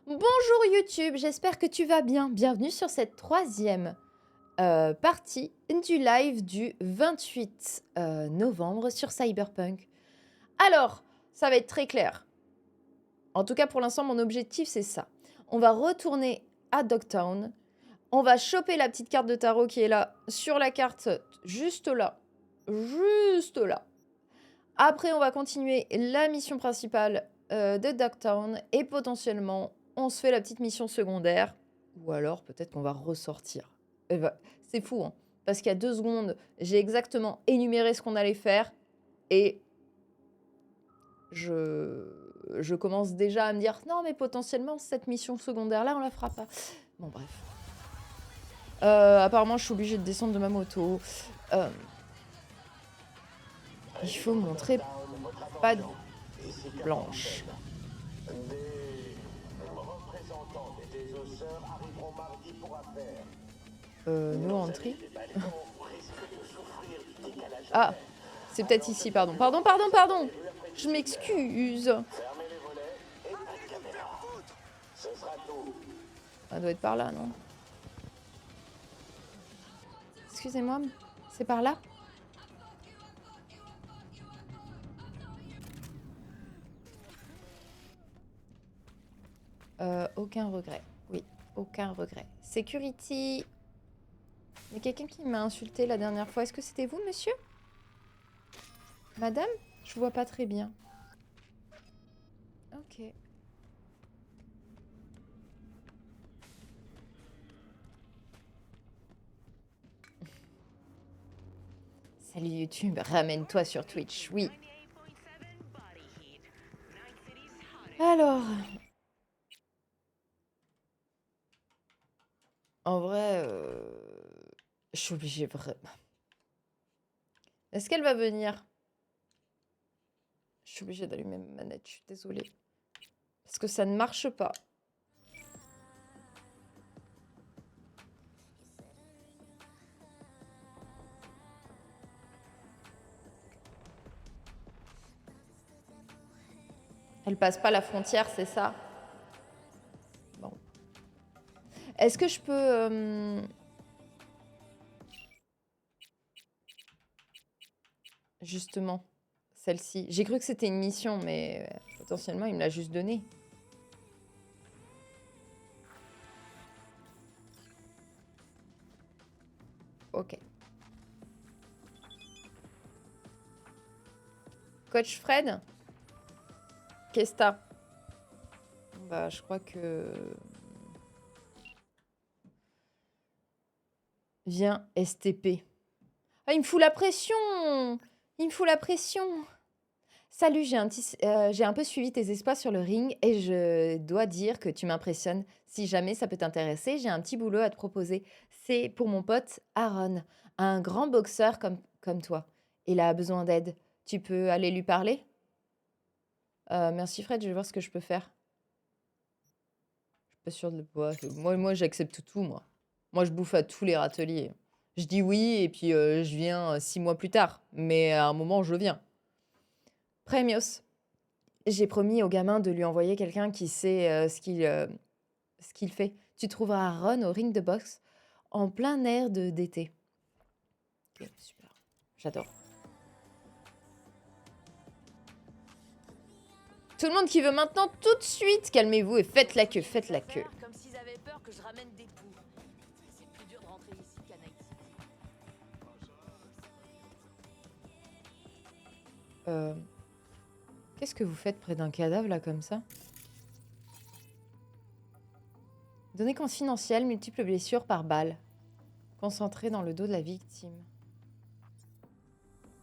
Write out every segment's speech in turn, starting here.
Bonjour YouTube, j'espère que tu vas bien. Bienvenue sur cette troisième partie du live du 28 novembre sur Cyberpunk. Alors, ça va être très clair. En tout cas, pour l'instant, mon objectif, c'est ça. On va retourner à Dogtown. On va choper la petite carte de tarot qui est là, sur la carte, juste là. Juste là. Après, on va continuer la mission principale de Dogtown et potentiellement, on se fait la petite mission secondaire. Ou alors, peut-être qu'on va ressortir. C'est fou, hein. Parce qu'il y a 2 secondes, j'ai exactement énuméré ce qu'on allait faire. Et je commence déjà à me dire, non, mais potentiellement, cette mission secondaire-là, on la fera pas. Bon, bref. Apparemment, je suis obligée de descendre de ma moto. Il faut montrer pas de blanche. No entry. Ah, c'est peut-être ici, pardon. Pardon. Je m'excuse. Ça doit être par là, non? Excusez-moi, c'est par là? Aucun regret. Oui, aucun regret. Security. Il y a quelqu'un qui m'a insulté la dernière fois. Est-ce que c'était vous, monsieur? Madame? Je vois pas très bien. Ok. Salut YouTube, ramène-toi sur Twitch, oui. Alors... En vrai, je suis obligée vraiment. Est-ce qu'elle va venir? Je suis obligée d'allumer ma manette, je suis désolée. Parce que ça ne marche pas. Elle passe pas la frontière, c'est ça? Bon. Est-ce que je peux... Justement, celle-ci. J'ai cru que c'était une mission, mais potentiellement, il me l'a juste donnée. Ok. Coach Fred? Qu'est-ce que t'as? Bah, je crois que... Viens, STP. Ah, il me fout la pression! Il me fout la pression! Salut, j'ai un peu suivi tes exploits sur le ring et je dois dire que tu m'impressionnes. Si jamais ça peut t'intéresser, j'ai un petit boulot à te proposer. C'est pour mon pote Aaron, un grand boxeur comme toi. Il a besoin d'aide. Tu peux aller lui parler? Merci Fred, je vais voir ce que je peux faire. Je suis pas sûre de le pouvoir. Moi j'accepte tout, moi. Moi, je bouffe à tous les râteliers. Je dis oui et puis je viens 6 mois plus tard. Mais à un moment, je viens. Premios. J'ai promis au gamin de lui envoyer quelqu'un qui sait ce qu'il fait. Tu trouveras Ron au ring de boxe en plein air d'été. Ok, super. J'adore. Tout le monde qui veut maintenant, tout de suite, calmez-vous et faites la queue, faites la queue. Comme s'ils avaient peur que je ramène des poux. C'est plus dur de rentrer ici qu'à Night City. Qu'est-ce que vous faites près d'un cadavre, là, comme ça? Données confidentielles, multiples blessures par balle. Concentrées dans le dos de la victime.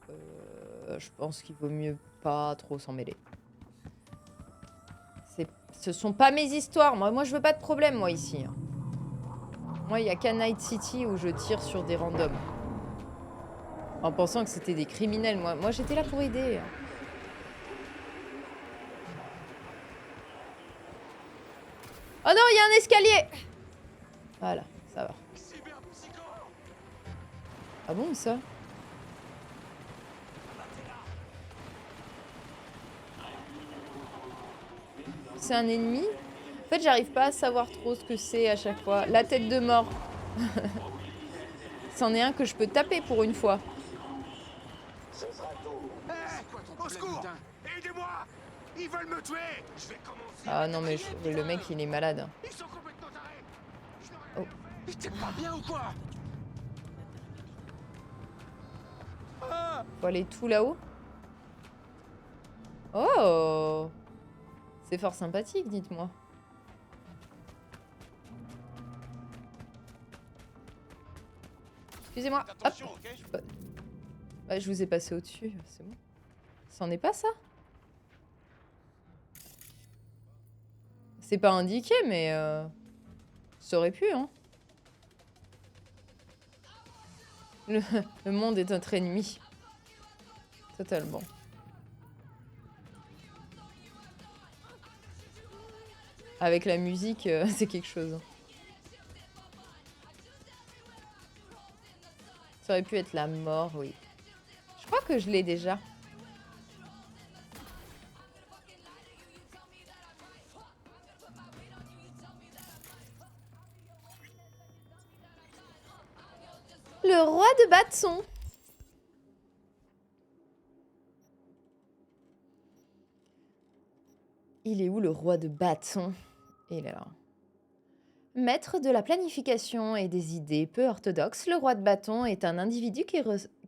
Je pense qu'il vaut mieux pas trop s'en mêler. Ce sont pas mes histoires. Moi, je veux pas de problème, moi, ici. Moi, il n'y a qu'à Night City où je tire sur des randoms. En pensant que c'était des criminels. Moi j'étais là pour aider. Oh non, il y a un escalier! Voilà, ça va. Ah bon, ça? C'est un ennemi? En fait, j'arrive pas à savoir trop ce que c'est à chaque fois. La tête de mort. C'en est un que je peux taper pour une fois. Au secours! Aidez-moi! Ils veulent me tuer! Je vais commencer. Ah non, mais le mec, il est malade. Ils sont complètement tarés! Je n'aurais Oh. rien fait. Mais t'es pas bien ou quoi? Faut aller tout là-haut. Oh! C'est fort sympathique, dites-moi. Excusez-moi. Hop. Attention, ok? Bah, je vous ai passé au-dessus, c'est bon. C'en est pas ça? C'est pas indiqué, mais ça aurait pu, hein. Le monde est notre ennemi. Totalement. Avec la musique, c'est quelque chose. Ça aurait pu être la mort, oui. Je crois que je l'ai déjà. Le roi de bâton. Il est où le roi de bâton? Il est là. Maître de la planification et des idées peu orthodoxes, le roi de bâton est un individu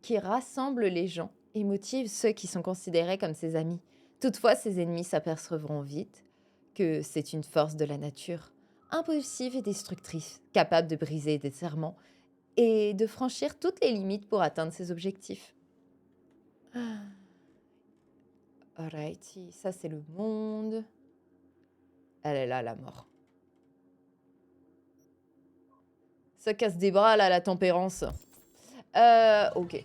qui rassemble les gens et motive ceux qui sont considérés comme ses amis. Toutefois, ses ennemis s'apercevront vite que c'est une force de la nature, impulsive et destructrice, capable de briser des serments et de franchir toutes les limites pour atteindre ses objectifs. Alrighty, ça c'est le monde. Elle est là, la mort. Ça casse des bras, là, la tempérance. Ok.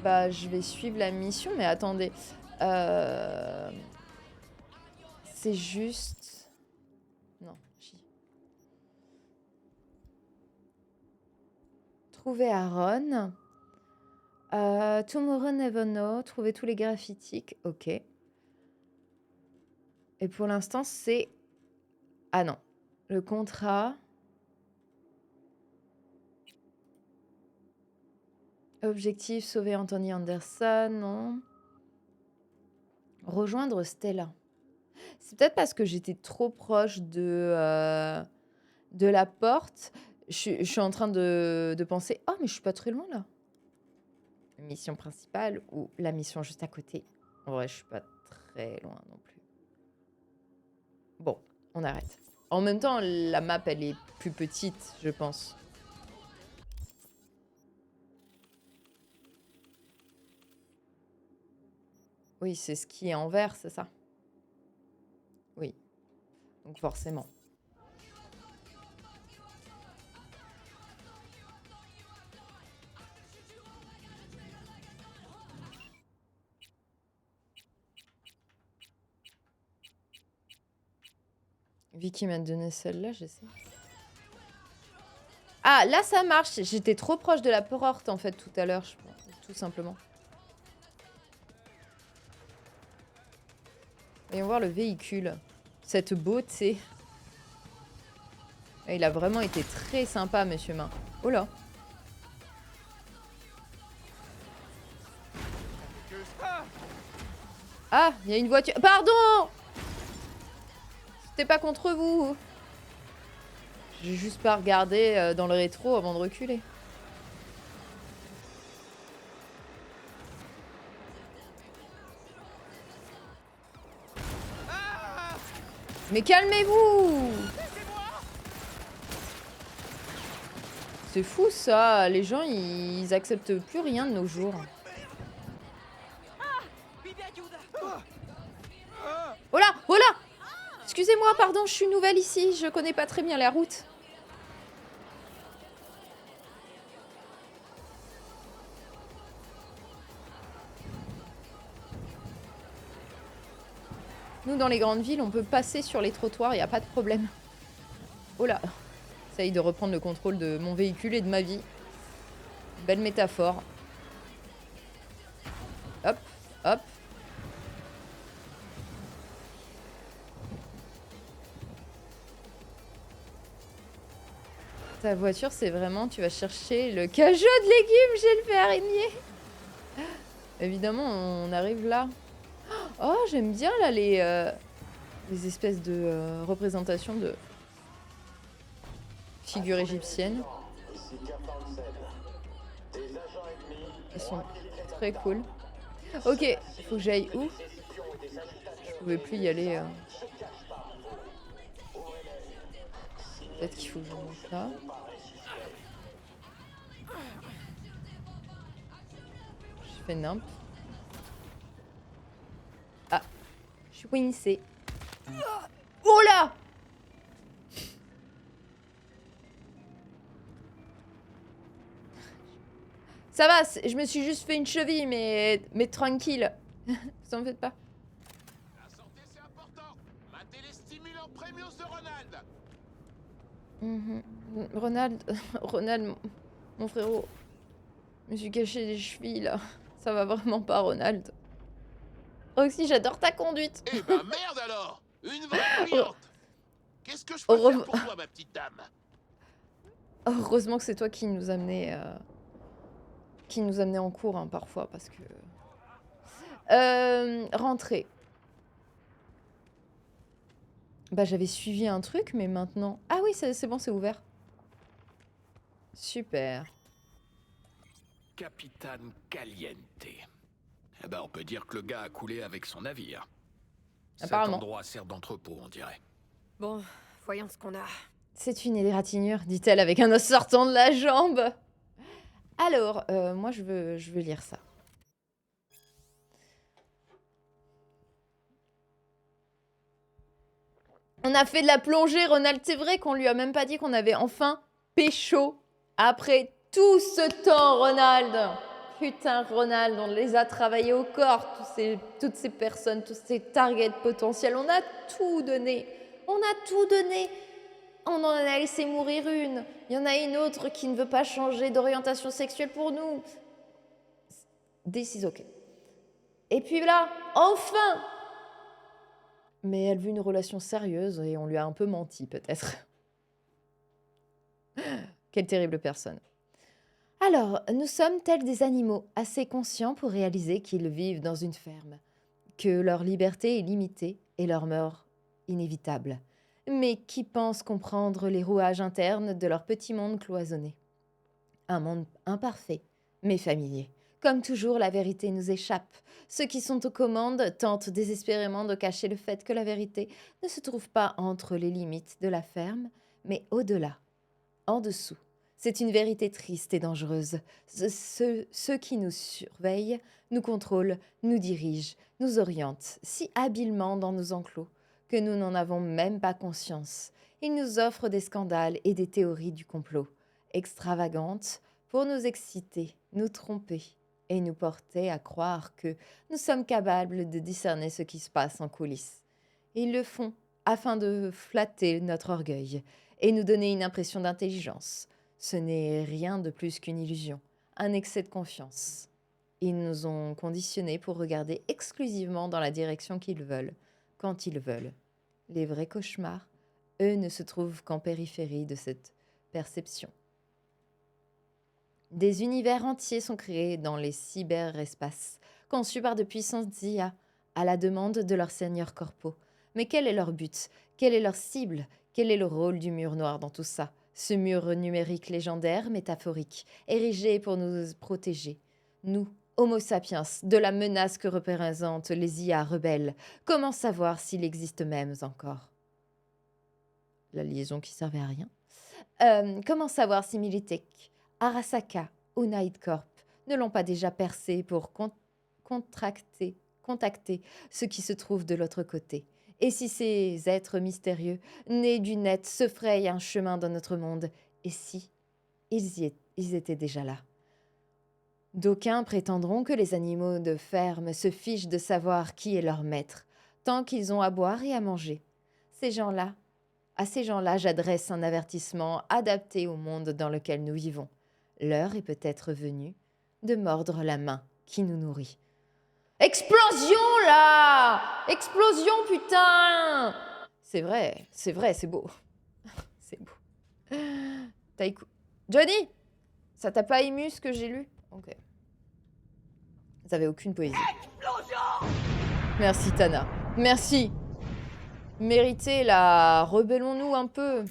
Bah, je vais suivre la mission, mais attendez. C'est juste... Non, Trouver Aaron. Tomorrow Never Know. Trouver tous les graffitiques. Ok. Et pour l'instant, c'est... Ah non. Le contrat... Objectif, sauver Anthony Anderson, non. Rejoindre Stella. C'est peut-être parce que j'étais trop proche de la porte. Je suis en train de penser, oh mais je suis pas très loin là. Mission principale ou la mission juste à côté. En vrai, je suis pas très loin non plus. Bon, on arrête. En même temps, la map, elle est plus petite, je pense. Oui, c'est ce qui est en vert, c'est ça? Oui. Donc forcément. Vicky m'a donné celle-là, j'essaie. Ah, là, ça marche. J'étais trop proche de la porte, en fait, tout à l'heure, je pense. Tout simplement. Voyons voir le véhicule. Cette beauté. Il a vraiment été très sympa, monsieur Main. Oh là. Ah, il y a une voiture. Pardon! C'était pas contre vous. J'ai juste pas regardé dans le rétro avant de reculer. Mais calmez-vous! C'est fou ça, les gens ils acceptent plus rien de nos jours. Oh là! Oh là! Excusez-moi, pardon, je suis nouvelle ici, je connais pas très bien la route. Nous, dans les grandes villes, on peut passer sur les trottoirs, il n'y a pas de problème. Oh là! J'essaye de reprendre le contrôle de mon véhicule et de ma vie. Belle métaphore. Hop, hop. Ta voiture, c'est vraiment, tu vas chercher le cajot de légumes, j'ai le fait araignée. Évidemment, on arrive là. Oh, j'aime bien là les espèces de représentations de figures égyptiennes. Elles sont très cool. Ok, il faut que j'aille où? Je pouvais plus y aller. Peut-être qu'il faut que je monte là. Je fais nimp. Ah, je suis coincée. Oh là! Ça va, je me suis juste fait une cheville, mais tranquille. Vous en faites pas. La santé, c'est important. Matez les stimulants premios de Ronald. Ronald, mon frérot. Je me suis caché les chevilles là. Ça va vraiment pas, Ronald. Roxy, j'adore ta conduite. Eh ben merde alors. Une vraie cliente. Qu'est-ce que je peux faire pour toi, ma petite dame? Heureusement que c'est toi qui nous amenait en cours hein, parfois parce que rentrer. Bah j'avais suivi un truc mais maintenant ah oui c'est bon, c'est ouvert. Super. Capitaine Caliente. Eh ben, on peut dire que le gars a coulé avec son navire. Apparemment. Cet endroit sert d'entrepôt, on dirait. Bon, voyons ce qu'on a. C'est une égratignure, dit-elle avec un os sortant de la jambe. Alors, moi je veux lire ça. On a fait de la plongée, Ronald. C'est vrai qu'on lui a même pas dit qu'on avait enfin pécho. Après tout ce temps, Ronald. Putain, Ronald, on les a travaillés au corps, toutes ces personnes, tous ces targets potentiels. On a tout donné. On a tout donné. On en a laissé mourir une. Il y en a une autre qui ne veut pas changer d'orientation sexuelle pour nous. This is okay. Et puis là, enfin! Mais elle veut une relation sérieuse et on lui a un peu menti, peut-être. Quelle terrible personne. Alors, nous sommes tels des animaux, assez conscients pour réaliser qu'ils vivent dans une ferme, que leur liberté est limitée et leur mort inévitable, mais qui pensent comprendre les rouages internes de leur petit monde cloisonné. Un monde imparfait, mais familier. Comme toujours, la vérité nous échappe. Ceux qui sont aux commandes tentent désespérément de cacher le fait que la vérité ne se trouve pas entre les limites de la ferme, mais au-delà, en dessous. C'est une vérité triste et dangereuse. Ceux qui nous surveillent, nous contrôlent, nous dirigent, nous orientent si habilement dans nos enclos que nous n'en avons même pas conscience. Ils nous offrent des scandales et des théories du complot, extravagantes, pour nous exciter, nous tromper et nous porter à croire que nous sommes capables de discerner ce qui se passe en coulisses. Ils le font afin de flatter notre orgueil et nous donner une impression d'intelligence. Ce n'est rien de plus qu'une illusion, un excès de confiance. Ils nous ont conditionnés pour regarder exclusivement dans la direction qu'ils veulent, quand ils veulent. Les vrais cauchemars, eux, ne se trouvent qu'en périphérie de cette perception. Des univers entiers sont créés dans les cyberespaces, conçus par de puissantes IA, à la demande de leurs seigneurs corpaux. Mais quel est leur but? Quelle est leur cible? Quel est le rôle du mur noir dans tout ça? Ce mur numérique légendaire, métaphorique, érigé pour nous protéger. Nous, Homo sapiens, de la menace que représentent les IA rebelles. Comment savoir s'il existe même encore? La liaison qui servait à rien. Comment savoir si Militech, Arasaka ou Nightcorp ne l'ont pas déjà percé pour contacter ceux qui se trouvent de l'autre côté? Et si ces êtres mystérieux, nés du net, se frayent un chemin dans notre monde? Et si ils étaient déjà là? D'aucuns prétendront que les animaux de ferme se fichent de savoir qui est leur maître, tant qu'ils ont à boire et à manger. À ces gens-là, j'adresse un avertissement adapté au monde dans lequel nous vivons. L'heure est peut-être venue de mordre la main qui nous nourrit. Explosion, là! Explosion, putain! C'est vrai, c'est beau. C'est beau. Johnny! Ça t'a pas ému ce que j'ai lu? Ok. Vous avez aucune poésie. Merci Tana. Merci. Mérité là. Rebellons-nous un peu.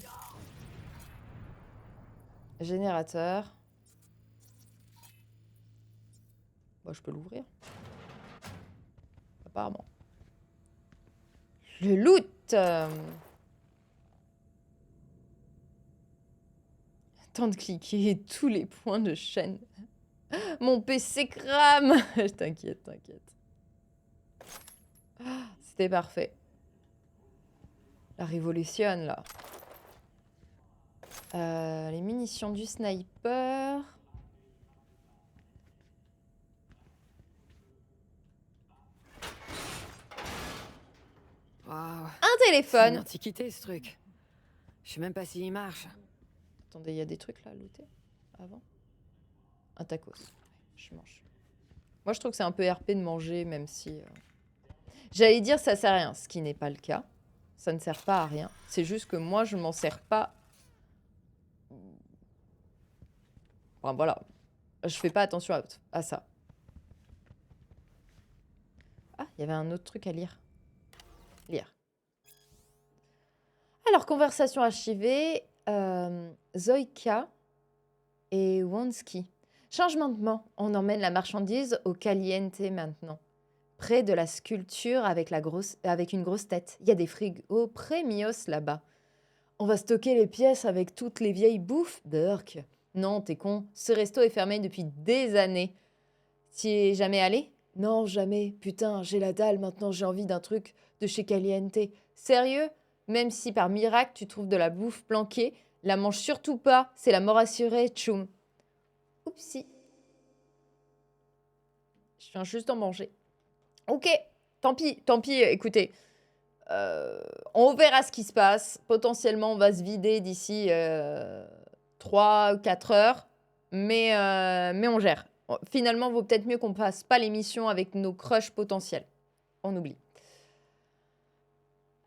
Générateur. Bah, je peux l'ouvrir. Apparemment. Le loot. Temps de cliquer tous les points de chaîne. Mon PC crame. T'inquiète, t'inquiète. C'était parfait. La révolution, là. Les munitions du sniper. Waouh. Un C'est une téléphone. antiquité ce truc. Je sais même pas s'il marche. Attendez, il y a des trucs là à looter avant. Un tacos. Je mange. Moi, je trouve que c'est un peu RP de manger, même si... J'allais dire ça sert à rien, ce qui n'est pas le cas. Ça ne sert pas à rien. C'est juste que moi, je m'en sers pas. Enfin, voilà. Je fais pas attention à ça. Ah, il y avait un autre truc à lire. Lire. Alors, conversation archivée. Zoïka et Wonsky. Changement. On emmène la marchandise au Caliente maintenant. Près de la sculpture avec une grosse tête. Il y a des frigos premios là-bas. On va stocker les pièces avec toutes les vieilles bouffes. Burk. Non, t'es con. Ce resto est fermé depuis des années. T'y es jamais allé? Non, jamais. Putain, j'ai la dalle. Maintenant, j'ai envie d'un truc de chez Caliente. Sérieux? Même si par miracle, tu trouves de la bouffe planquée, la mange surtout pas. C'est la mort assurée, tchoum. Oupsie. Je viens juste d'en manger. Ok, tant pis, écoutez. On verra ce qui se passe. Potentiellement, on va se vider d'ici 3 ou 4 heures. Mais on gère. Finalement, vaut peut-être mieux qu'on passe pas l'émission avec nos crushs potentiels. On oublie.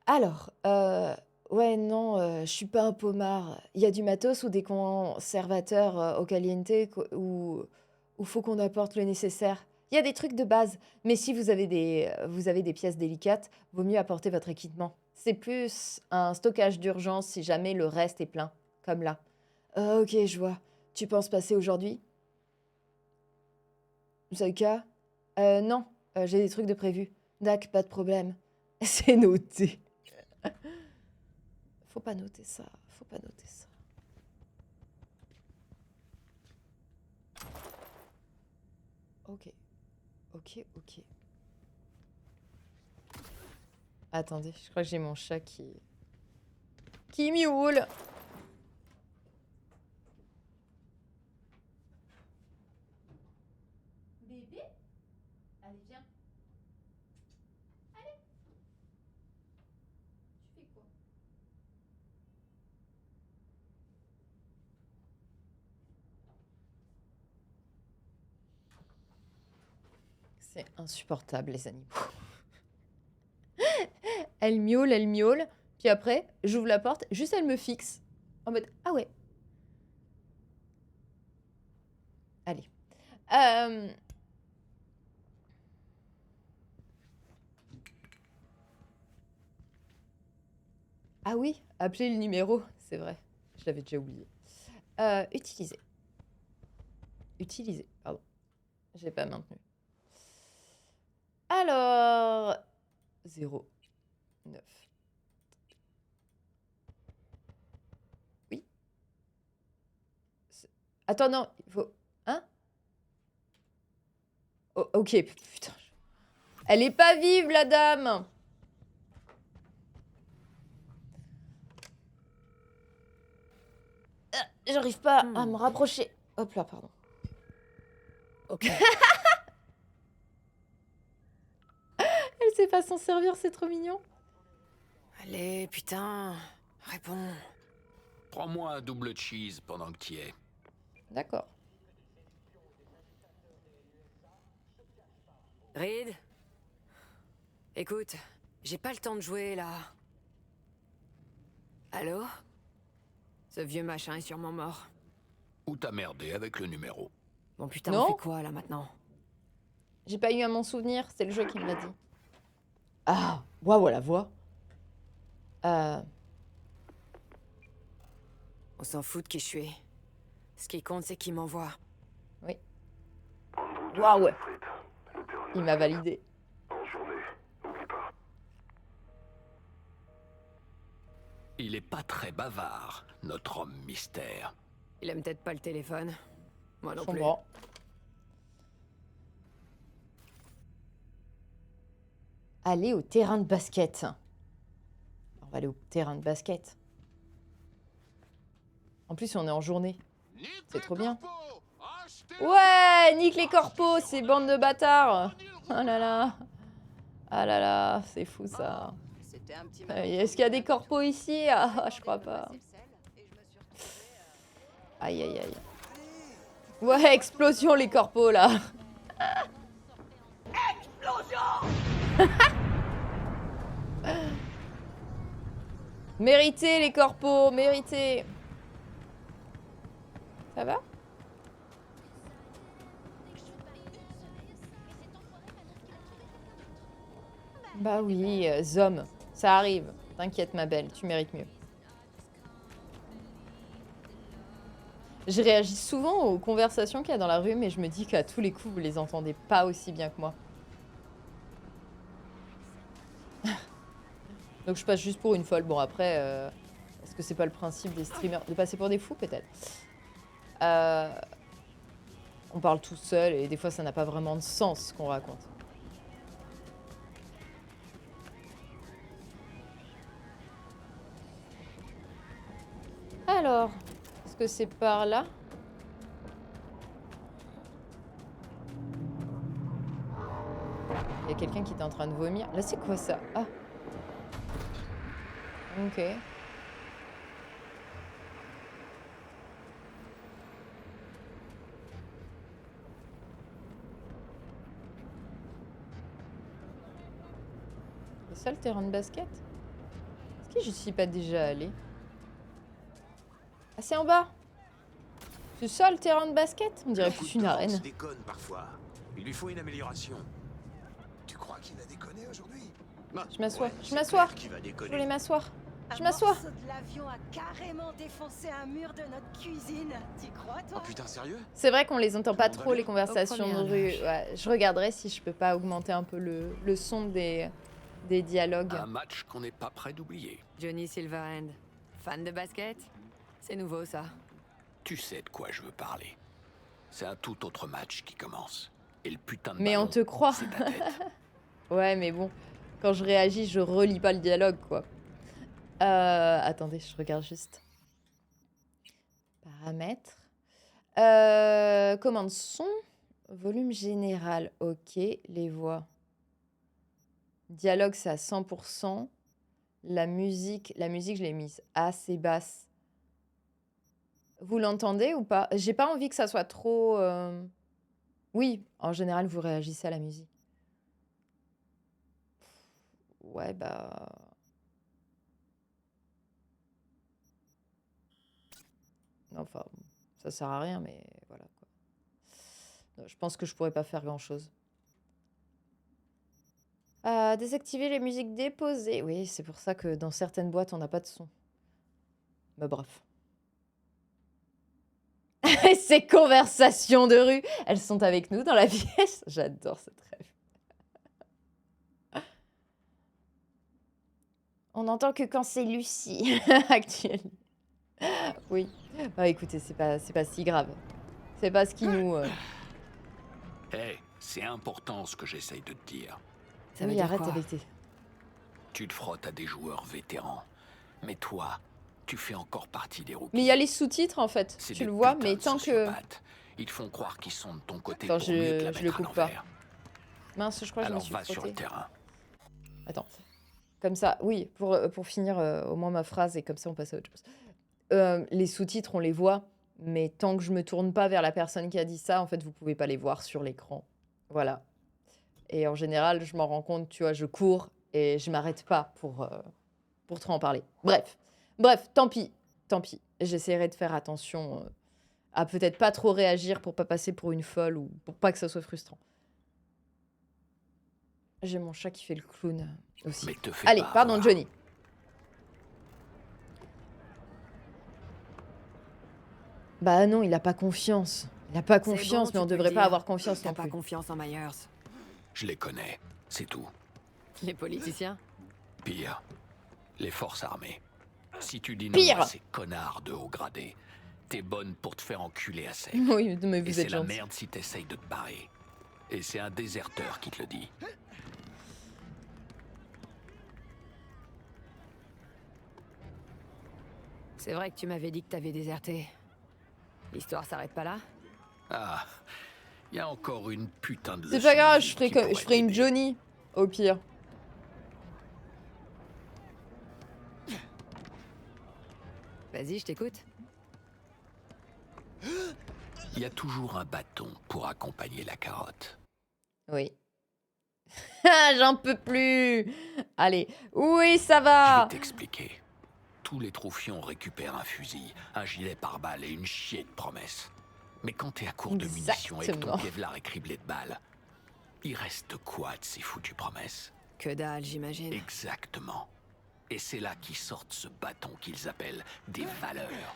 Alors, ouais, non, je suis pas un pommard. Il y a du matos ou des conservateurs au caliente où faut qu'on apporte le nécessaire. Il y a des trucs de base, mais si vous avez des pièces délicates, vaut mieux apporter votre équipement. C'est plus un stockage d'urgence si jamais le reste est plein, comme là. Ok, je vois. Tu penses passer aujourd'hui? Zoïka? Non, j'ai des trucs de prévu. Dac, pas de problème. C'est noté. Faut pas noter ça, faut pas noter ça. Ok. Attendez, je crois que j'ai mon chat qui miaule. Bébé? Allez, viens. Allez. Tu fais quoi? C'est insupportable, les animaux. Elle miaule. Puis après, j'ouvre la porte, juste elle me fixe. En mode, ah ouais. Allez. Ah oui, appelez le numéro, c'est vrai. Je l'avais déjà oublié. Utiliser. Pardon. J'ai pas maintenu. Alors... 0, 9. Oui. Attends, non, il faut... Hein? Oh, ok, putain. Elle est pas vive, la dame! J'arrive pas à me rapprocher. Hop là, pardon. Ok. Elle sait pas s'en servir, c'est trop mignon. Allez, putain. Réponds. Prends-moi un double cheese pendant que t'y es. D'accord. Reed? Écoute, j'ai pas le temps de jouer là. Allô? Ce vieux machin est sûrement mort. Ou t'as merdé avec le numéro. Bon putain, Non. on fait quoi là maintenant? J'ai pas eu à m'en souvenir, c'est le jeu qui me l'a dit. Ah, waouh, la voix. On s'en fout de qui je suis. Ce qui compte, c'est qui m'envoie. Oui. Waouh. Il m'a validé. Il est pas très bavard, notre homme mystère. Il aime peut-être pas le téléphone. Moi non Je plus. comprends. Aller au terrain de basket. On va aller au terrain de basket. En plus, on est en journée. Nique C'est les trop bien. corpos. Achetez Ouais, nique les corpos, ces bandes de bâtards. Ah là là. Ah là là, c'est fou ça. C'était un petit Est-ce qu'il y a des corpos ici? Ah, je crois pas. Aïe, aïe, aïe. Ouais, explosion les corpos là. Mérité les corpos, mérité. Ça va? Bah oui, Zom, ça arrive. T'inquiète ma belle, tu mérites mieux. Je réagis souvent aux conversations qu'il y a dans la rue, mais je me dis qu'à tous les coups, vous les entendez pas aussi bien que moi. Donc je passe juste pour une folle. Bon après, est-ce que c'est pas le principe des streamers de passer pour des fous peut-être? On parle tout seul et des fois ça n'a pas vraiment de sens ce qu'on raconte. Alors, est-ce que c'est par là? Il y a quelqu'un qui était en train de vomir. Là, c'est quoi ça? Ah. Ok. C'est ça le terrain de basket? Est-ce que je suis pas déjà allée? Ah, c'est en bas. C'est ça le terrain de basket? On dirait plus une arène. Déconne parfois. Il lui faut une amélioration. Tu crois qu'il va déconner aujourd'hui? Je m'assois, Ouais, je c'est m'assois. clair qu'il va Je déconner. voulais m'asseoir. Je Un m'assois. morceau de l'avion a carrément défoncé un mur de notre cuisine. T'y crois, Oh toi? putain, sérieux? C'est vrai qu'on les entend pas Tout le monde trop va les bien? conversations Au de premier rue. Ouais, je regarderai si je peux pas augmenter un peu le son des dialogues. Un match qu'on n'est pas prêt d'oublier. Johnny Silverhand. Fan de basket? C'est nouveau ça. Tu sais de quoi je veux parler. C'est un tout autre match qui commence. Et le putain de Mais on ballon, te croit. c'est ta tête. Ouais, mais bon, quand je réagis, je relis pas le dialogue, quoi. Attendez, je regarde juste. Paramètres. Commande son. Volume général. Ok, les voix. Dialogue, c'est à 100%. La musique, je l'ai mise assez basse. Vous l'entendez ou pas? J'ai pas envie que ça soit trop... Oui, en général, vous réagissez à la musique. Ouais, bah... Non, enfin, ça sert à rien, mais voilà, quoi. Non, je pense que je pourrais pas faire grand-chose. Désactiver les musiques déposées. Oui, c'est pour ça que dans certaines boîtes, on n'a pas de son. Mais bref. Ces conversations de rue, elles sont avec nous dans la pièce. J'adore cette rêve. On n'entend que quand c'est Lucie, actuellement. Oui. Bah écoutez, c'est pas si grave. C'est pas ce qui nous... Hé, c'est important ce que j'essaye de te dire. Ça veut Oui, dire arrête quoi? avec tes... Tu te frottes à des joueurs vétérans. Mais toi, tu fais encore partie des rookies. Mais il y a les sous-titres en fait, C'est tu des le vois, putains mais de tant que... sociopathes. Ils te font croire qu'ils sont de ton côté Attends, pour mieux te la je le mettre à coupe pas. l'envers. Mince, je crois que je me Alors suis va sur le frottée. terrain. Attends. Comme ça, oui, pour finir au moins ma phrase et comme ça on passe à autre chose. Les sous-titres, on les voit, mais tant que je me tourne pas vers la personne qui a dit ça, en fait, vous pouvez pas les voir sur l'écran. Voilà. Et en général, je m'en rends compte, tu vois, je cours et je m'arrête pas pour trop en parler. Bref, tant pis, tant pis. J'essaierai de faire attention à peut-être pas trop réagir pour pas passer pour une folle ou pour pas que ça soit frustrant. J'ai mon chat qui fait le clown aussi. Mais te fais Allez, pas pardon avoir. Johnny. Bah non, il a pas confiance. Il a pas C'est confiance, bon, mais on tu peux devrait le pas dire. avoir confiance T'as non pas plus. confiance en Myers. Je les connais, c'est tout. Les politiciens? Pire, les forces armées. Si tu dis non Pire. à ces connards de haut gradé, t'es bonne pour te faire enculer à sec. Oui, mais Et vous c'est êtes la gentil. merde si t'essayes de te barrer. Et c'est un déserteur qui te le dit. C'est vrai que tu m'avais dit que t'avais déserté. L'histoire s'arrête pas là? Ah, il y a encore une putain de C'est leçon pas de grave, vie je ferai, qui je pourrait ferai une t'aider. Johnny, au pire. Vas-y, je t'écoute. Il y a toujours un bâton pour accompagner la carotte. Oui. Ah, j'en peux plus. Allez, oui, ça Je va. vais t'expliquer. Tous les troufions récupèrent un fusil, un gilet pare-balles et une chier de promesses. Mais quand t'es à court de munitions et que ton Exactement. Kevlar est criblé de balles, il reste quoi de ces foutues promesses? Que dalle, j'imagine. Exactement. Et c'est là qu'ils sortent ce bâton qu'ils appellent des valeurs.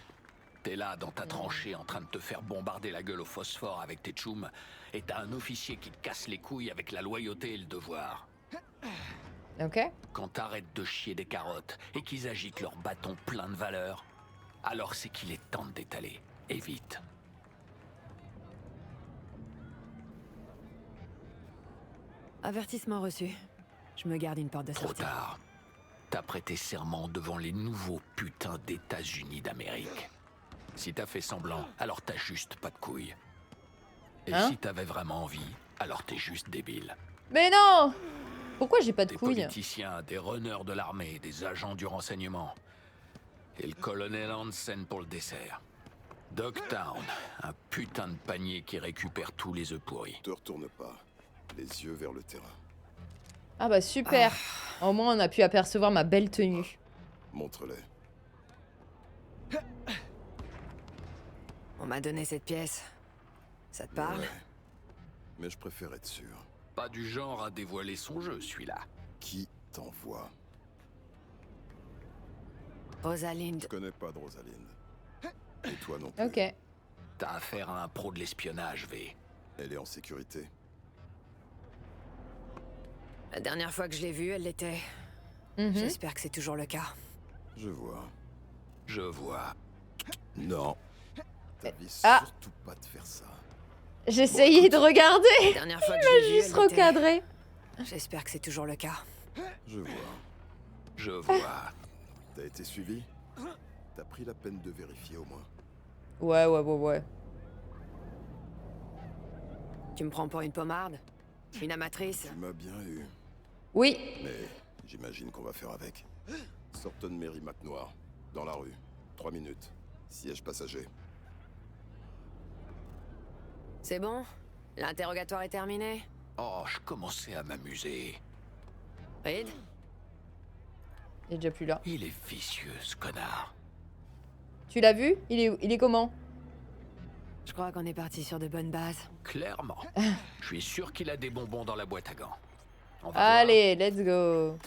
T'es là dans ta tranchée en train de te faire bombarder la gueule au phosphore avec tes tchoums, et t'as un officier qui te casse les couilles avec la loyauté et le devoir. Ok. Quand t'arrêtes de chier des carottes et qu'ils agitent leur bâton plein de valeurs, alors c'est qu'il est temps d'étaler. Et vite. Avertissement reçu. Je me garde une porte de Trop sortie. tard. T'as prêté serment devant les nouveaux putains d'États-Unis d'Amérique. Si t'as fait semblant, alors t'as juste pas de couilles. Et Hein? si t'avais vraiment envie, alors t'es juste débile. Mais non. Pourquoi j'ai pas de Des couilles? politiciens, des runners de l'armée, des agents du renseignement. Et le colonel Hansen pour le dessert. Dogtown, un putain de panier qui récupère tous les œufs pourris. Te retourne pas. Les yeux vers le terrain. Ah bah super. Au moins on a pu apercevoir ma belle tenue. Montre-les. On m'a donné cette pièce. Ça te parle? Ouais. Mais je préfère être sûr. Pas du genre à dévoiler son jeu, celui-là. Qui t'envoie? Rosalind. Je connais pas de Rosalind. Et toi non plus. Ok. T'as affaire à un pro de l'espionnage, V. Elle est en sécurité. La dernière fois que je l'ai vue, elle l'était. Mhm. J'espère que c'est toujours le cas. Je vois. Je vois. Non. T'avises Ah. surtout pas de faire ça. J'essayais de regarder. La dernière fois que je l'ai vue, Juste elle l'était. recadré. J'espère que c'est toujours le cas. Je vois. Je vois. T'as été suivi? T'as pris la peine de vérifier au moins. Ouais. Tu me prends pour une pommarde? Une amatrice? Tu m'as bien eu. Oui. Mais j'imagine qu'on va faire avec. Sorton Mary Noir. Dans la rue. 3 minutes. Siège passager. C'est bon? L'interrogatoire est terminé? Oh, je commençais à m'amuser. Reed? Il est déjà plus là. Il est vicieux, ce connard. Tu l'as vu? Il est comment? Je crois qu'on est parti sur de bonnes bases. Clairement. Je suis sûr qu'il a des bonbons dans la boîte à gants. On va Allez, let's go.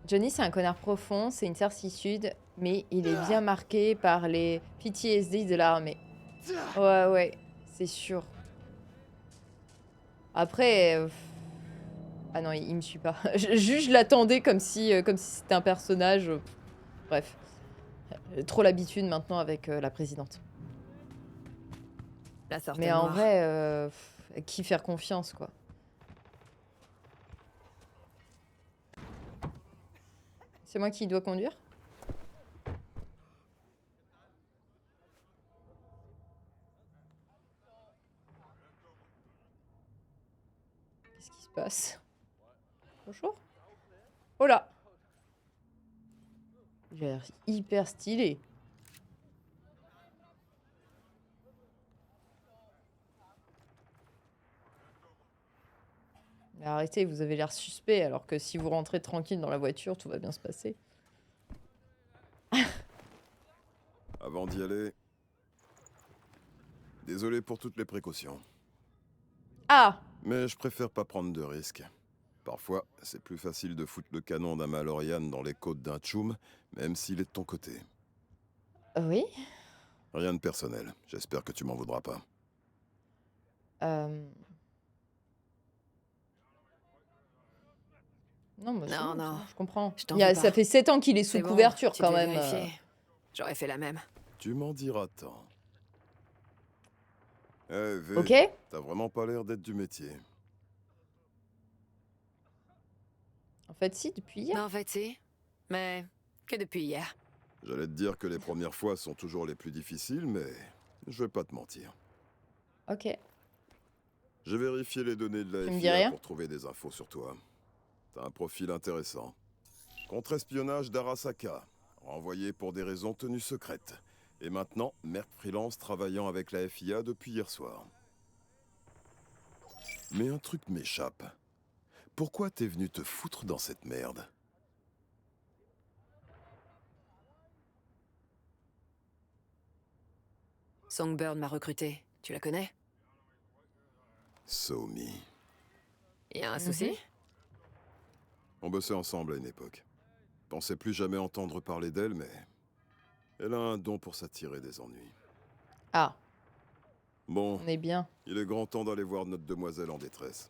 Johnny, c'est un connard profond, c'est une certitude, mais il est bien marqué par les PTSD de l'armée. Ouais, c'est sûr. Après... Ah non, il me suit pas. Juste, je l'attendais comme si c'était un personnage. Bref. Trop l'habitude maintenant avec la présidente. La sorte Mais en noire. vrai, qui faire confiance, quoi. C'est moi qui dois conduire? Qu'est-ce qui se passe? Bonjour. Oh là! Il a l'air hyper stylé. Mais arrêtez, vous avez l'air suspect, alors que si vous rentrez tranquille dans la voiture, tout va bien se passer. Avant d'y aller... Désolé pour toutes les précautions. Ah! Mais je préfère pas prendre de risques. Parfois, c'est plus facile de foutre le canon d'un Malorian dans les côtes d'un Tchoum, même s'il est de ton côté. Oui? Rien de personnel. J'espère que tu m'en voudras pas. Euh... Non, bah, c'est Non, bon, non. je comprends. Je t'en veux Ça pas. fait 7 ans qu'il est sous C'est bon, couverture, tu quand devais même. vérifier. J'aurais fait la même. Tu m'en diras tant. Eh, V, Ok? t'as vraiment pas l'air d'être du métier. En fait, si, depuis hier. Non, en fait, si. Mais que depuis hier. J'allais te dire que les premières fois sont toujours les plus difficiles, mais je vais pas te mentir. Ok. J'ai vérifié les données de la Tu me dis FIA rien? pour trouver des infos sur toi. T'as un profil intéressant. Contre-espionnage d'Arasaka, renvoyé pour des raisons tenues secrètes. Et maintenant, merc freelance travaillant avec la FIA depuis hier soir. Mais un truc m'échappe. Pourquoi t'es venu te foutre dans cette merde? Songbird m'a recruté. Tu la connais? Somi. Y a un souci? On bossait ensemble à une époque. Pensais plus jamais entendre parler d'elle, mais... Elle a un don pour s'attirer des ennuis. Ah, Bon, on est bien. il est grand temps d'aller voir notre demoiselle en détresse.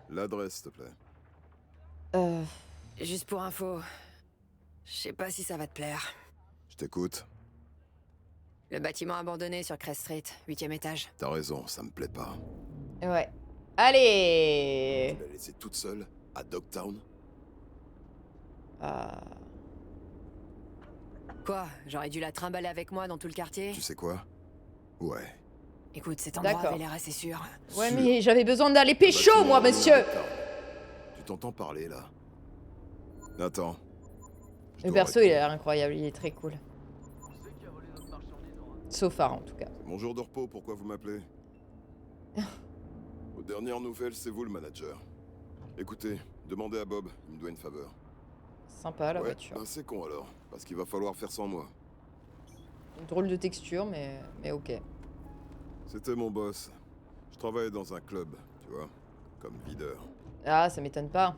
L'adresse, s'il te plaît. Juste pour info, je sais pas si ça va te plaire. Je t'écoute. Le bâtiment abandonné sur Crest Street, 8e étage. T'as raison, ça me plaît pas. Ouais. Allez! Tu l'as laissée toute seule, à Dogtown? Ah. Quoi? J'aurais dû la trimballer avec moi dans tout le quartier? Tu sais quoi? Ouais. Écoute, cet endroit D'accord. avait l'air assez sûr. Ouais, Sûr. mais j'avais besoin d'aller pécho, Bâtiment moi, de monsieur! Dogtown. Tu t'entends parler, là? Attends. Je Le dois perso, il a répondre. l'air incroyable, il est très cool. Sauf Farah, en tout cas. Mon jour de repos, pourquoi vous m'appelez? Aux dernières nouvelles, c'est vous le manager. Écoutez, demandez à Bob, il me doit une faveur. Sympa, la Ouais, voiture. ben c'est con alors, parce qu'il va falloir faire sans moi. Une drôle de texture, mais ok. C'était mon boss. Je travaillais dans un club, tu vois, comme videur. Ah, ça m'étonne pas.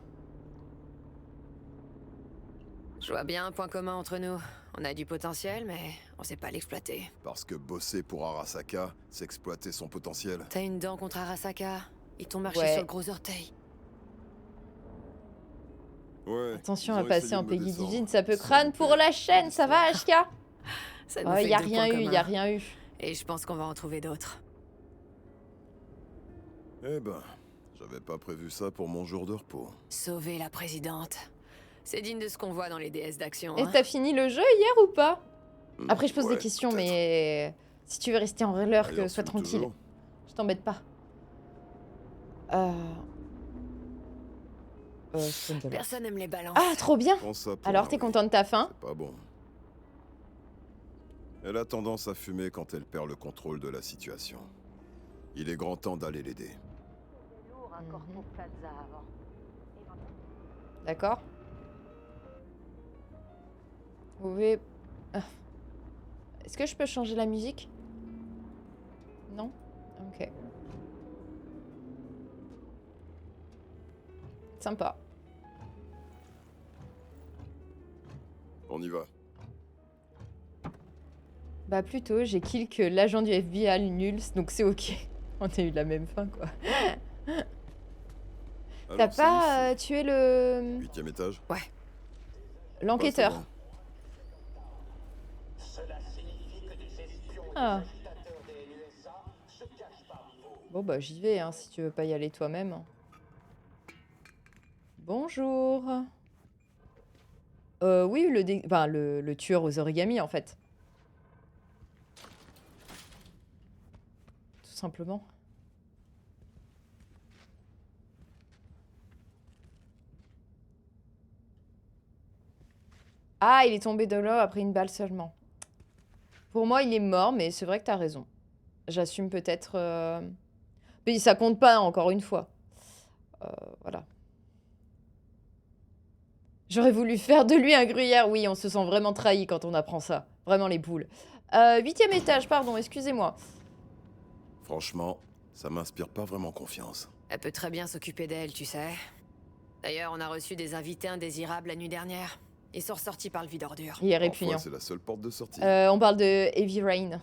Je vois bien un point commun entre nous. On a du potentiel, mais on sait pas l'exploiter. Parce que bosser pour Arasaka, c'est exploiter son potentiel. T'as une dent contre Arasaka? Ils t'ont marché Ouais. sur le gros orteil. Ouais. Attention ils à ont passer essayé en de me Peggy descendre. 18, ça peut Sans crâne pour doute. la chaîne, ça va, HK? Ça nous Oh, fait y a deux rien points eu, y a communs. rien eu. Et je pense qu'on va en trouver d'autres. Eh ben, j'avais pas prévu ça pour mon jour de repos. Sauver la présidente. C'est digne de ce qu'on voit dans les déesses d'action. Et Hein. t'as fini le jeu hier ou pas? Après, je pose Ouais, des questions, peut-être. mais si tu veux rester en l'heure, que D'ailleurs, sois tu fumes tranquille. toujours. Je t'embête pas. C'est une galère. Personne aime les balances. Ah, trop bien! Prends ça pour Alors, un t'es oui. content de ta fin? C'est pas bon. Elle a tendance à fumer quand elle perd le contrôle de la situation. Il est grand temps d'aller l'aider. Lourd à Corpo Plaza avant. D'accord? Vous pouvez... Ah. Est-ce que je peux changer la musique? Non? Ok. Sympa. On y va. Bah plutôt, j'ai kill que l'agent du FBI nul, donc c'est ok. On a eu la même fin, quoi. T'as Alors, c'est pas ici. tué le... 8e étage. l'enquêteur? Ouais, Ah. Bon bah j'y vais, hein, si tu veux pas y aller toi-même. Bonjour. Oui, enfin, le tueur aux origamis, en fait. Tout simplement. Ah, il est tombé de là après une balle seulement. Pour moi, il est mort, mais c'est vrai que t'as raison. J'assume peut-être... Mais ça compte pas, encore une fois. Voilà. J'aurais voulu faire de lui un gruyère. Oui, on se sent vraiment trahi quand on apprend ça. Vraiment les boules. 8e étage, pardon, excusez-moi. Franchement, ça m'inspire pas vraiment confiance. Elle peut très bien s'occuper d'elle, tu sais. D'ailleurs, on a reçu des invités indésirables la nuit dernière. Ils sont ressortis par le vide ordure. Il est Parfois, répugnant. c'est la seule porte de sortie. On parle de Heavy Rain.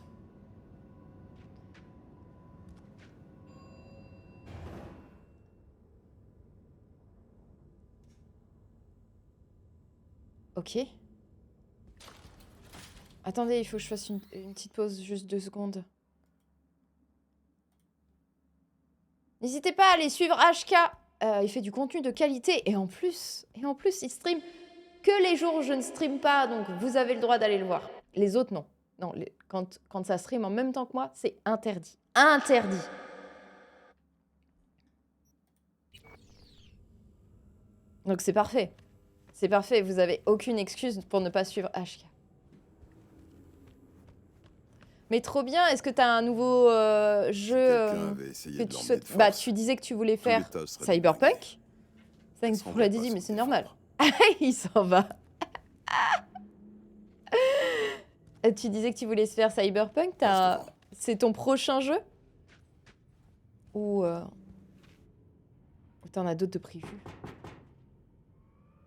Ok. Attendez, il faut que je fasse une petite pause, juste 2 secondes. N'hésitez pas à aller suivre HK. Il fait du contenu de qualité et en plus, il stream que les jours où je ne stream pas, donc vous avez le droit d'aller le voir. Les autres, non. Non, quand ça stream en même temps que moi, c'est interdit. Interdit. Donc c'est parfait. C'est parfait, vous avez aucune excuse pour ne pas suivre HK. Mais trop bien, est-ce que tu as un nouveau jeu Quelqu'un avait essayé que de tu l'emmener souhaites... de force. Bah, tu disais que tu voulais Tout faire l'étage serait Cyberpunk. Thanks semblait pour la pas Didi, s'en mais c'est normal. défendre. Il s'en va. Tu disais que tu voulais se faire Cyberpunk, Justement. c'est ton prochain jeu? Ou t'en as d'autres de prévus?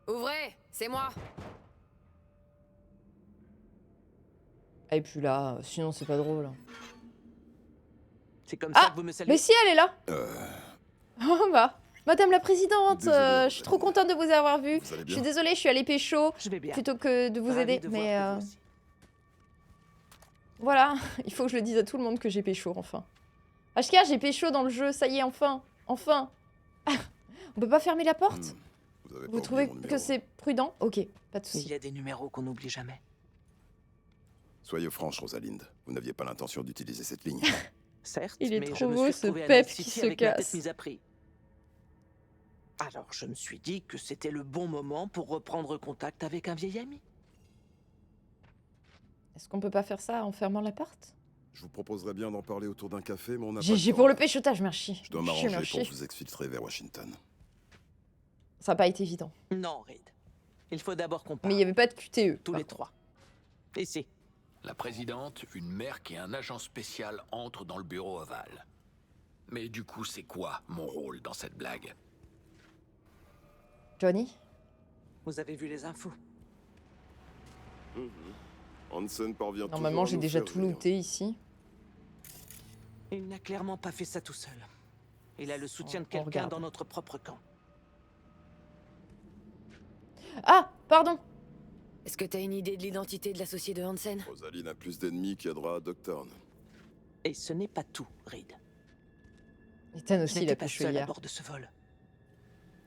Ouvrez, c'est moi. Et puis là, sinon c'est pas drôle. C'est comme ça Ah, que vous me saluez. mais si, elle est là. Oh bah, Madame la Présidente, Désolé, je suis trop contente de vous avoir vu. Vous allez Je suis bien? désolée, je suis allée pécho Je vais bien. plutôt que de vous Ravi aider. de voir Mais que vous aussi. voilà, il faut que je le dise à tout le monde que j'ai pécho, enfin. HK, j'ai pécho dans le jeu, ça y est, enfin. Enfin. On peut pas fermer la porte? Vous avez pas Vous oublié trouvez mon que numéro. c'est prudent? Ok, pas de Il souci. y a des numéros qu'on n'oublie jamais. Soyez franche, Rosalinde. Vous n'aviez pas l'intention d'utiliser cette ligne. Certes, Il est mais trop je me beau, suis ce retrouvé à Pep Night qui City se avec ma tête casse. mise à prix. Alors je me suis dit que c'était le bon moment pour reprendre contact avec un vieil ami. Est-ce qu'on peut pas faire ça en fermant la porte? Je vous proposerais bien d'en parler autour d'un café, mais on n'a pas GG le pour temps. le péchotage, merci. Je dois Merci, m'arranger merci. pour vous exfiltrer vers Washington. Ça n'a pas été évident. Non, Reed. Il faut d'abord qu'on Mais parle, il n'y avait pas de QTE. tous par les contre. trois. Ici. La présidente, une merc et un agent spécial entrent dans le bureau ovale. Mais du coup, c'est quoi mon rôle dans cette blague? Johnny? Vous avez vu les infos. Hansen parvient Normalement, toujours à j'ai nous déjà faire tout rire. looté ici. Il n'a clairement pas fait ça tout seul. Il a le soutien de On quelqu'un regarde. dans notre propre camp. Ah, pardon. Est-ce que t'as une idée de l'identité de l'associé de Hansen? Rosaline a plus d'ennemis qu'il y a droit à Doctorn. Et ce n'est pas tout, Reed. Ethan Je aussi, il n'étais a pas pécho seul à hier. bord de ce vol.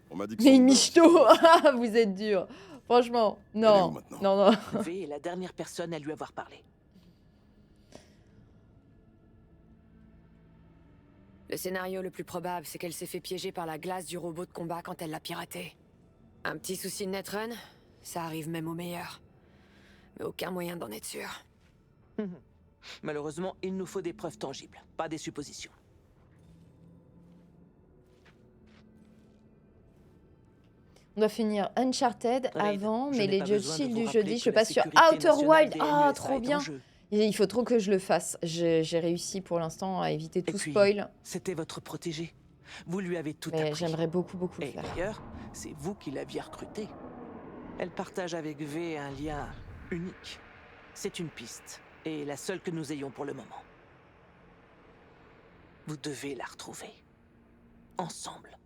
On m'a dit que Mais Sanders- michto. Ah, vous êtes dur. Franchement, Elle est non. où maintenant? Non, non. V est la dernière personne à lui avoir parlé. Le scénario le plus probable, c'est qu'elle s'est fait piéger par la glace du robot de combat quand elle l'a piraté. Un petit souci de netrun, ça arrive même aux meilleurs. Mais aucun moyen d'en être sûr. Malheureusement, il nous faut des preuves tangibles, pas des suppositions. On doit finir Uncharted Raid, avant, je mais n'ai les pas jeux besoin de chill vous du rappeler jeudi, que je la passe sur sécurité Outer nationale Wild. des Ah, MUSA trop est en bien. jeu. Il faut trop que je le fasse. J'ai réussi pour l'instant à éviter tout puis, spoil, C'était votre protégé. Vous lui avez tout mais appris. j'aimerais beaucoup, beaucoup le Et faire. d'ailleurs, c'est vous qui l'aviez recrutée. Elle partage avec V un lien unique. C'est une piste, et la seule que nous ayons pour le moment. Vous devez la retrouver. Ensemble.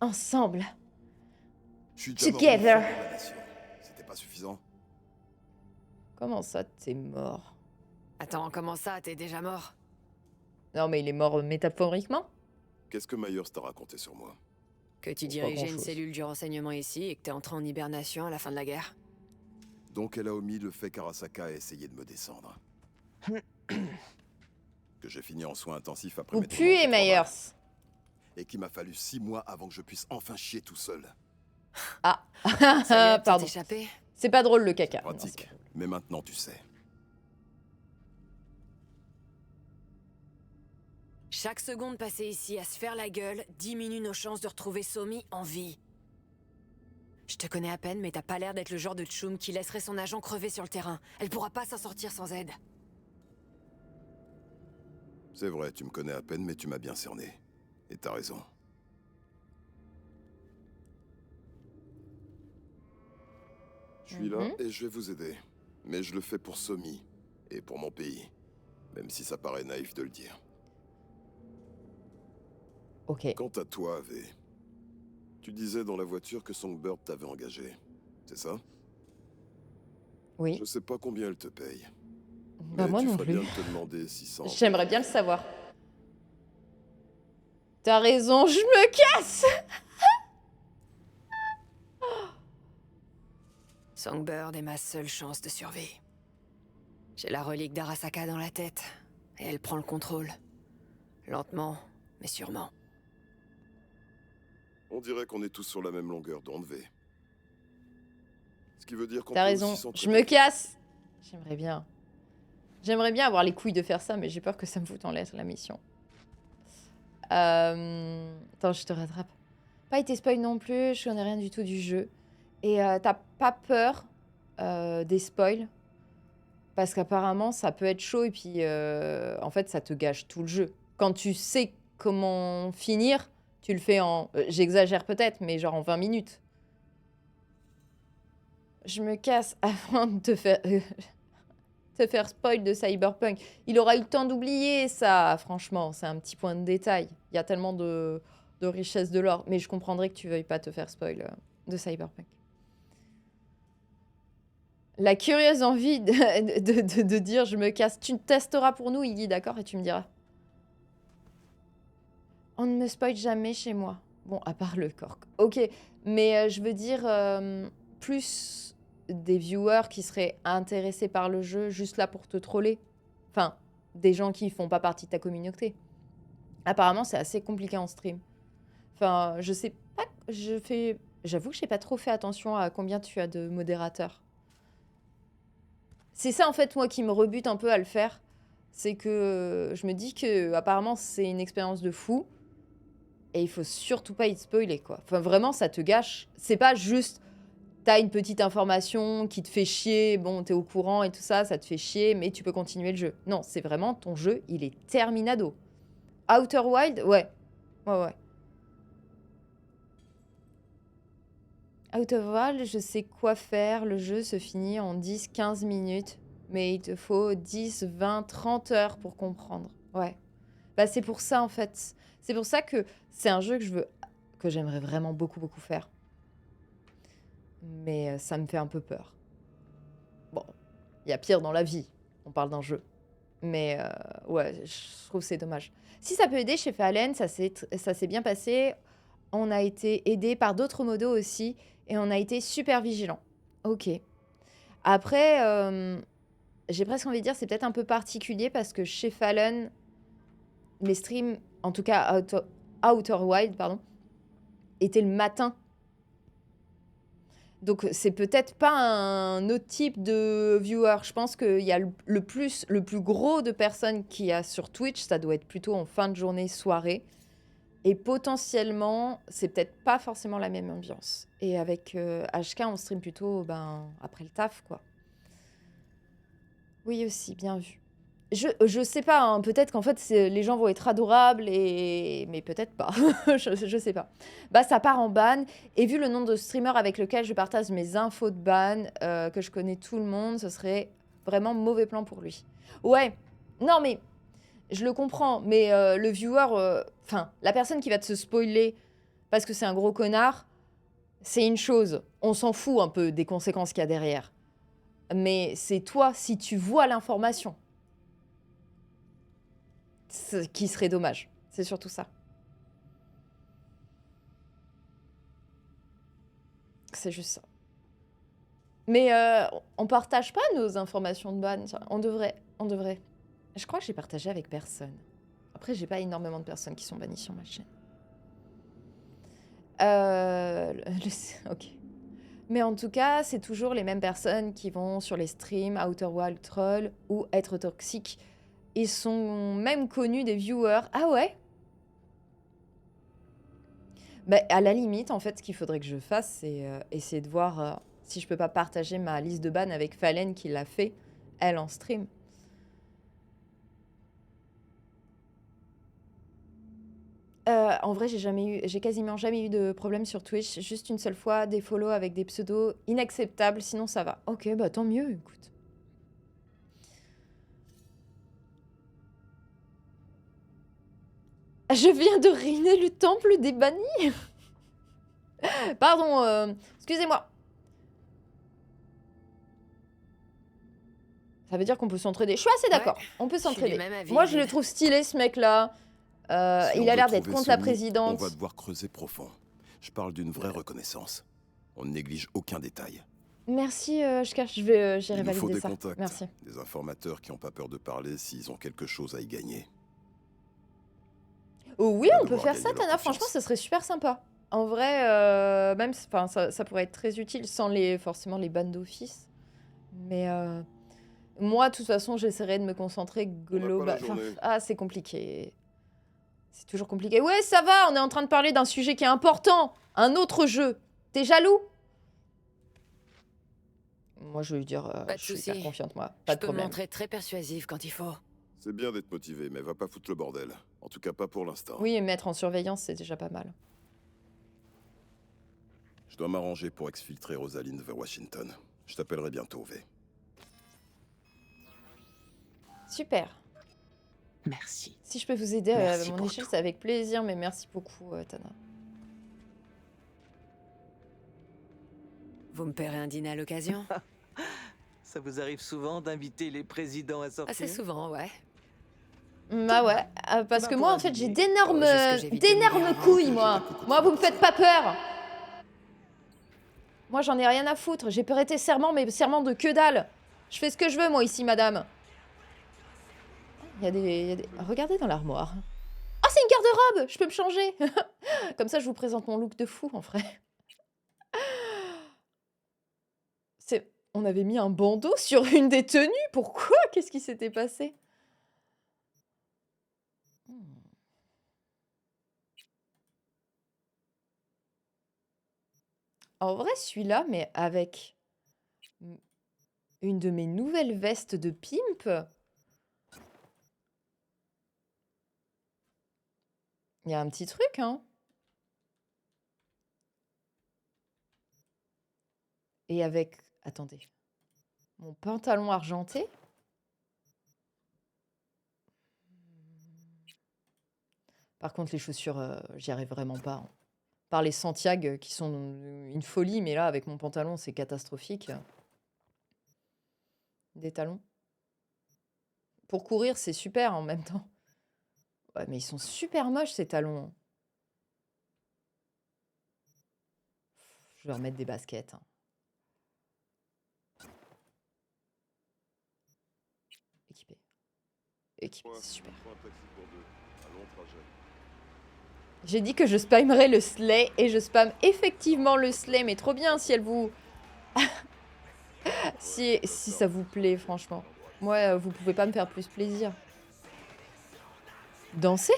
Ensemble. Je suis déjà mort Together. une fois pour la nation. C'était pas suffisant. Comment ça, t'es mort? Attends, comment ça, t'es déjà mort? Non, mais il est mort métaphoriquement? Qu'est-ce que Myers t'a raconté sur moi? Que tu Pas dirigeais une grand-chose. celle du renseignement ici et que t'es entré en hibernation à la fin de la guerre? Donc elle a omis le fait qu'Arasaka a essayé de me descendre. Que j'ai fini en soins intensifs après Vous m'être puez, mangé 3 Myers. balles. Et qu'il m'a fallu 6 mois avant que je puisse enfin chier tout seul. Ah, Ça lui a peut-être pardon. échappé? C'est pas drôle le caca. Non, c'est Pratique. pas drôle. Mais maintenant tu sais. Chaque seconde passée ici à se faire la gueule diminue nos chances de retrouver Somi en vie. Je te connais à peine, mais t'as pas l'air d'être le genre de tchoum qui laisserait son agent crever sur le terrain. Elle pourra pas s'en sortir sans aide. C'est vrai, tu me connais à peine, mais tu m'as bien cerné. Et t'as raison. Je suis là et je vais vous aider. Mais je le fais pour Somi et pour mon pays. Même si ça paraît naïf de le dire. Ok. Quant à toi, V, tu disais dans la voiture que Songbird t'avait engagé. C'est ça? Oui. Je sais pas combien elle te paye. Bah Mais moi tu non ferais plus. bien de te demander si ça... J'aimerais bien le savoir. T'as raison, je me casse. Songbird est ma seule chance de survie. J'ai la relique d'Arasaka dans la tête, et elle prend le contrôle. Lentement, mais sûrement. On dirait qu'on est tous sur la même longueur d'onde, V. Ce qui veut dire qu'on T'as peut raison, aussi je s'entraider. me casse. J'aimerais bien. J'aimerais bien avoir les couilles de faire ça, mais j'ai peur que ça me foute en l'air la mission. Attends, je te rattrape. Pas été spoil non plus, je connais rien du tout du jeu. Et t'as pas peur des spoils? Parce qu'apparemment, ça peut être chaud et puis en fait, ça te gâche tout le jeu. Quand tu sais comment finir, tu le fais en... j'exagère peut-être, mais genre en 20 minutes. Je me casse avant de te faire spoil de Cyberpunk. Il aura eu le temps d'oublier ça, franchement. C'est un petit point de détail. Il y a tellement de richesse de l'or. Mais je comprendrais que tu veuilles pas te faire spoil de Cyberpunk. La curieuse envie de dire je me casse. Tu testeras pour nous, il dit d'accord, et tu me diras. On ne me spoil jamais chez moi. Bon, à part le cork. Ok, mais je veux dire, plus des viewers qui seraient intéressés par le jeu, juste là pour te troller. Enfin, des gens qui font pas partie de ta communauté. Apparemment, c'est assez compliqué en stream. Enfin, je sais pas, j'avoue que j'ai pas trop fait attention à combien tu as de modérateurs. C'est ça, en fait, moi, qui me rebute un peu à le faire. C'est que je me dis que apparemment c'est une expérience de fou. Et il faut surtout pas y spoiler, quoi. Enfin, vraiment, ça te gâche. C'est pas juste, t'as une petite information qui te fait chier, bon, t'es au courant et tout ça, ça te fait chier, mais tu peux continuer le jeu. Non, c'est vraiment, ton jeu, il est terminado. Outer Wild, ouais. Ouais. Outer Wild, je sais quoi faire. Le jeu se finit en 10-15 minutes. Mais il te faut 10, 20, 30 heures pour comprendre. Ouais. Bah, c'est pour ça, en fait. C'est pour ça que c'est un jeu que j'aimerais vraiment beaucoup faire. Mais ça me fait un peu peur. Bon, il y a pire dans la vie. On parle d'un jeu. Mais ouais, je trouve que c'est dommage. Si ça peut aider chez Fallen, ça s'est bien passé. On a été aidé par d'autres modos aussi. Et on a été super vigilants. Ok. Après, j'ai presque envie de dire c'est peut-être un peu particulier parce que chez Fallen, les streams, en tout cas Outer Wild, pardon, étaient le matin. Donc c'est peut-être pas un autre type de viewer. Je pense qu'il y a le plus gros de personnes qu'il y a sur Twitch, ça doit être plutôt en fin de journée, soirée. Et potentiellement, c'est peut-être pas forcément la même ambiance. Et avec HK, on stream plutôt après le taf, quoi. Oui, aussi, bien vu. Je sais pas, hein, peut-être qu'en fait, les gens vont être adorables, mais peut-être pas. je sais pas. Bah, ça part en ban. Et vu le nombre de streamers avec lesquels je partage mes infos de ban, que je connais tout le monde, ce serait vraiment mauvais plan pour lui. Ouais, non, mais je le comprends. Mais le viewer, enfin, la personne qui va te spoiler parce que c'est un gros connard, c'est une chose. On s'en fout un peu des conséquences qu'il y a derrière. Mais c'est toi, si tu vois l'information, ce qui serait dommage. C'est surtout ça. C'est juste ça. Mais on partage pas nos informations de ban. On devrait. Je crois que j'ai partagé avec personne. Après, j'ai pas énormément de personnes qui sont bannies sur ma chaîne. Ok. Mais en tout cas, c'est toujours les mêmes personnes qui vont sur les streams Outer Wild Troll ou être toxiques Ils sont même connus des viewers. Ah ouais? Bah, à la limite, en fait, ce qu'il faudrait que je fasse, c'est essayer de voir si je peux pas partager ma liste de ban avec Fallen qui l'a fait, elle, en stream. En vrai, j'ai quasiment jamais eu de problème sur Twitch. Juste une seule fois, des follow avec des pseudos inacceptables. Sinon, ça va. Ok, bah tant mieux, écoute. Je viens de ruiner le temple des bannis. Pardon, excusez-moi. Ça veut dire qu'on peut s'entraider. Je suis assez d'accord. Ouais, On peut je suis du s'entraider. même avis, Moi, je le Vide. trouve stylé, ce mec-là. Si Il on a veut l'air d'être trouver contre la Somi, présidente. On va devoir creuser profond. Je parle d'une vraie reconnaissance. On ne néglige aucun détail. Merci, j'irai Il nous faut valider des ça. contacts, Merci. des informateurs qui n'ont pas peur de parler s'ils ont quelque chose à y gagner. Oh oui, va on peut devoir faire gagner ça, leur Tana. Franchement, confiance. ça serait super sympa. En vrai, même, enfin, ça pourrait être très utile sans forcément les bandes d'office. Mais moi, de toute façon, j'essaierai de me concentrer global. Enfin, ah, c'est compliqué. C'est toujours compliqué. Ouais, ça va, on est en train de parler d'un sujet qui est important. Un autre jeu. T'es jaloux? Moi, je vais lui dire, Pas de je suis hyper souci. confiante, moi. Je Pas de peux me problème. montrer très persuasive quand il faut. C'est bien d'être motivé, mais va pas foutre le bordel. En tout cas, pas pour l'instant. Oui, et mettre en surveillance, c'est déjà pas mal. Je dois m'arranger pour exfiltrer Rosalind vers Washington. Je t'appellerai bientôt, V. Super. Merci. Si je peux vous aider Merci à mon pour échelle, tout. c'est avec plaisir, mais merci beaucoup, Tana. Vous me paierez un dîner à l'occasion? Ça vous arrive souvent d'inviter les présidents à sortir? Assez souvent, ouais. Bah ouais, parce Bah, que pour moi, un en fait, j'ai dîner. d'énormes Juste que j'évite de d'énormes mourir. couilles, moi. Moi, vous me faites pas peur. Moi, j'en ai rien à foutre. J'ai prêté serment, mais serment de que dalle. Je fais ce que je veux, moi, ici, madame. Il y a des... Regardez dans l'armoire. Ah, c'est une garde-robe. Je peux me changer. Comme ça, je vous présente mon look de fou, en vrai. On avait mis un bandeau sur une des tenues. Pourquoi? Qu'est-ce qui s'était passé? En vrai, celui-là, mais avec une de mes nouvelles vestes de pimp. Il y a un petit truc, hein. Et avec... Attendez. Mon pantalon argenté. Par contre, les chaussures, j'y arrive vraiment pas, hein. Par les Santiago qui sont une folie, mais là, avec mon pantalon, c'est catastrophique. Des talons. Pour courir, c'est super en même temps. Ouais, mais ils sont super moches, ces talons. Je vais remettre des baskets, hein. Équipé. Équipé, c'est super. J'ai dit que je spammerais le slay et je spamme effectivement le slay, mais trop bien si elle vous... si ça vous plaît, franchement. Moi, vous pouvez pas me faire plus plaisir. Danser?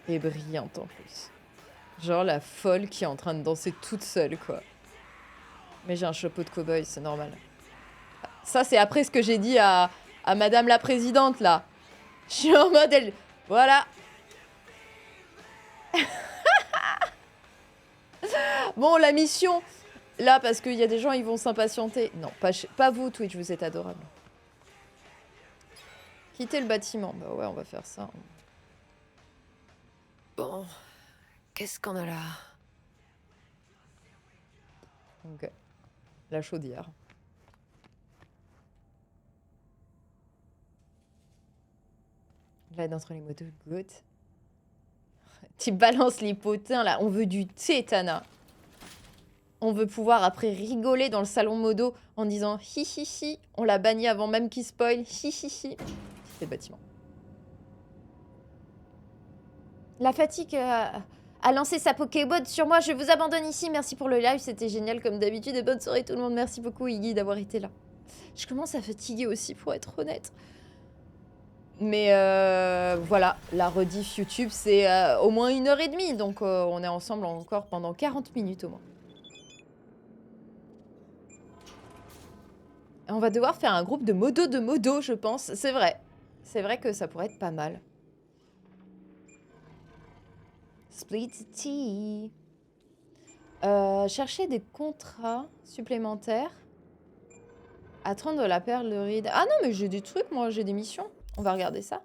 Et brillante en plus. Genre la folle qui est en train de danser toute seule, quoi. Mais j'ai un chapeau de cow-boy, c'est normal. Ça, c'est après ce que j'ai dit à Madame la Présidente, là. Je suis en mode, elle... Voilà. Bon, la mission... Là, parce qu'il y a des gens, ils vont s'impatienter. Non, pas vous, Twitch, vous êtes adorable. Quitter le bâtiment. Bah ouais, on va faire ça. Bon, qu'est-ce qu'on a là? Ok. La chaudière. Là, entre les motos, good. Tu balances les potins, là. On veut du thé, Tana. On veut pouvoir après rigoler dans le salon modo en disant hi hi hi. On l'a banni avant même qu'il spoil. Hi hi hi. C'est le bâtiment. La fatigue a lancé sa Pokébot sur moi. Je vous abandonne ici. Merci pour le live, c'était génial comme d'habitude. Et bonne soirée tout le monde. Merci beaucoup Iggy d'avoir été là. Je commence à fatiguer aussi pour être honnête. Mais voilà, la rediff YouTube c'est au moins 1h30. Donc on est ensemble encore pendant 40 minutes au moins. On va devoir faire un groupe de modo, je pense. C'est vrai. C'est vrai que ça pourrait être pas mal. Split tea. Chercher des contrats supplémentaires. Attendre la perle de ride. Ah non, mais j'ai des trucs, moi, j'ai des missions. On va regarder ça.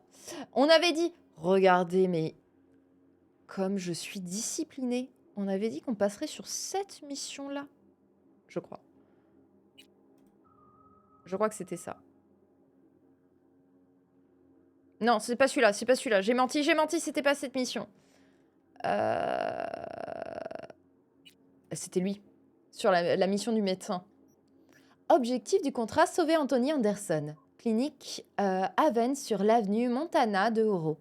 On avait dit... Regardez, mais... Comme je suis disciplinée. On avait dit qu'on passerait sur cette mission-là. Je crois. Je crois que c'était ça. Non, c'est pas celui-là, c'est pas celui-là. J'ai menti, c'était pas cette mission. C'était lui. Sur la mission du médecin. Objectif du contrat, sauver Anthony Anderson. Clinique Haven sur l'avenue Montana de Oro.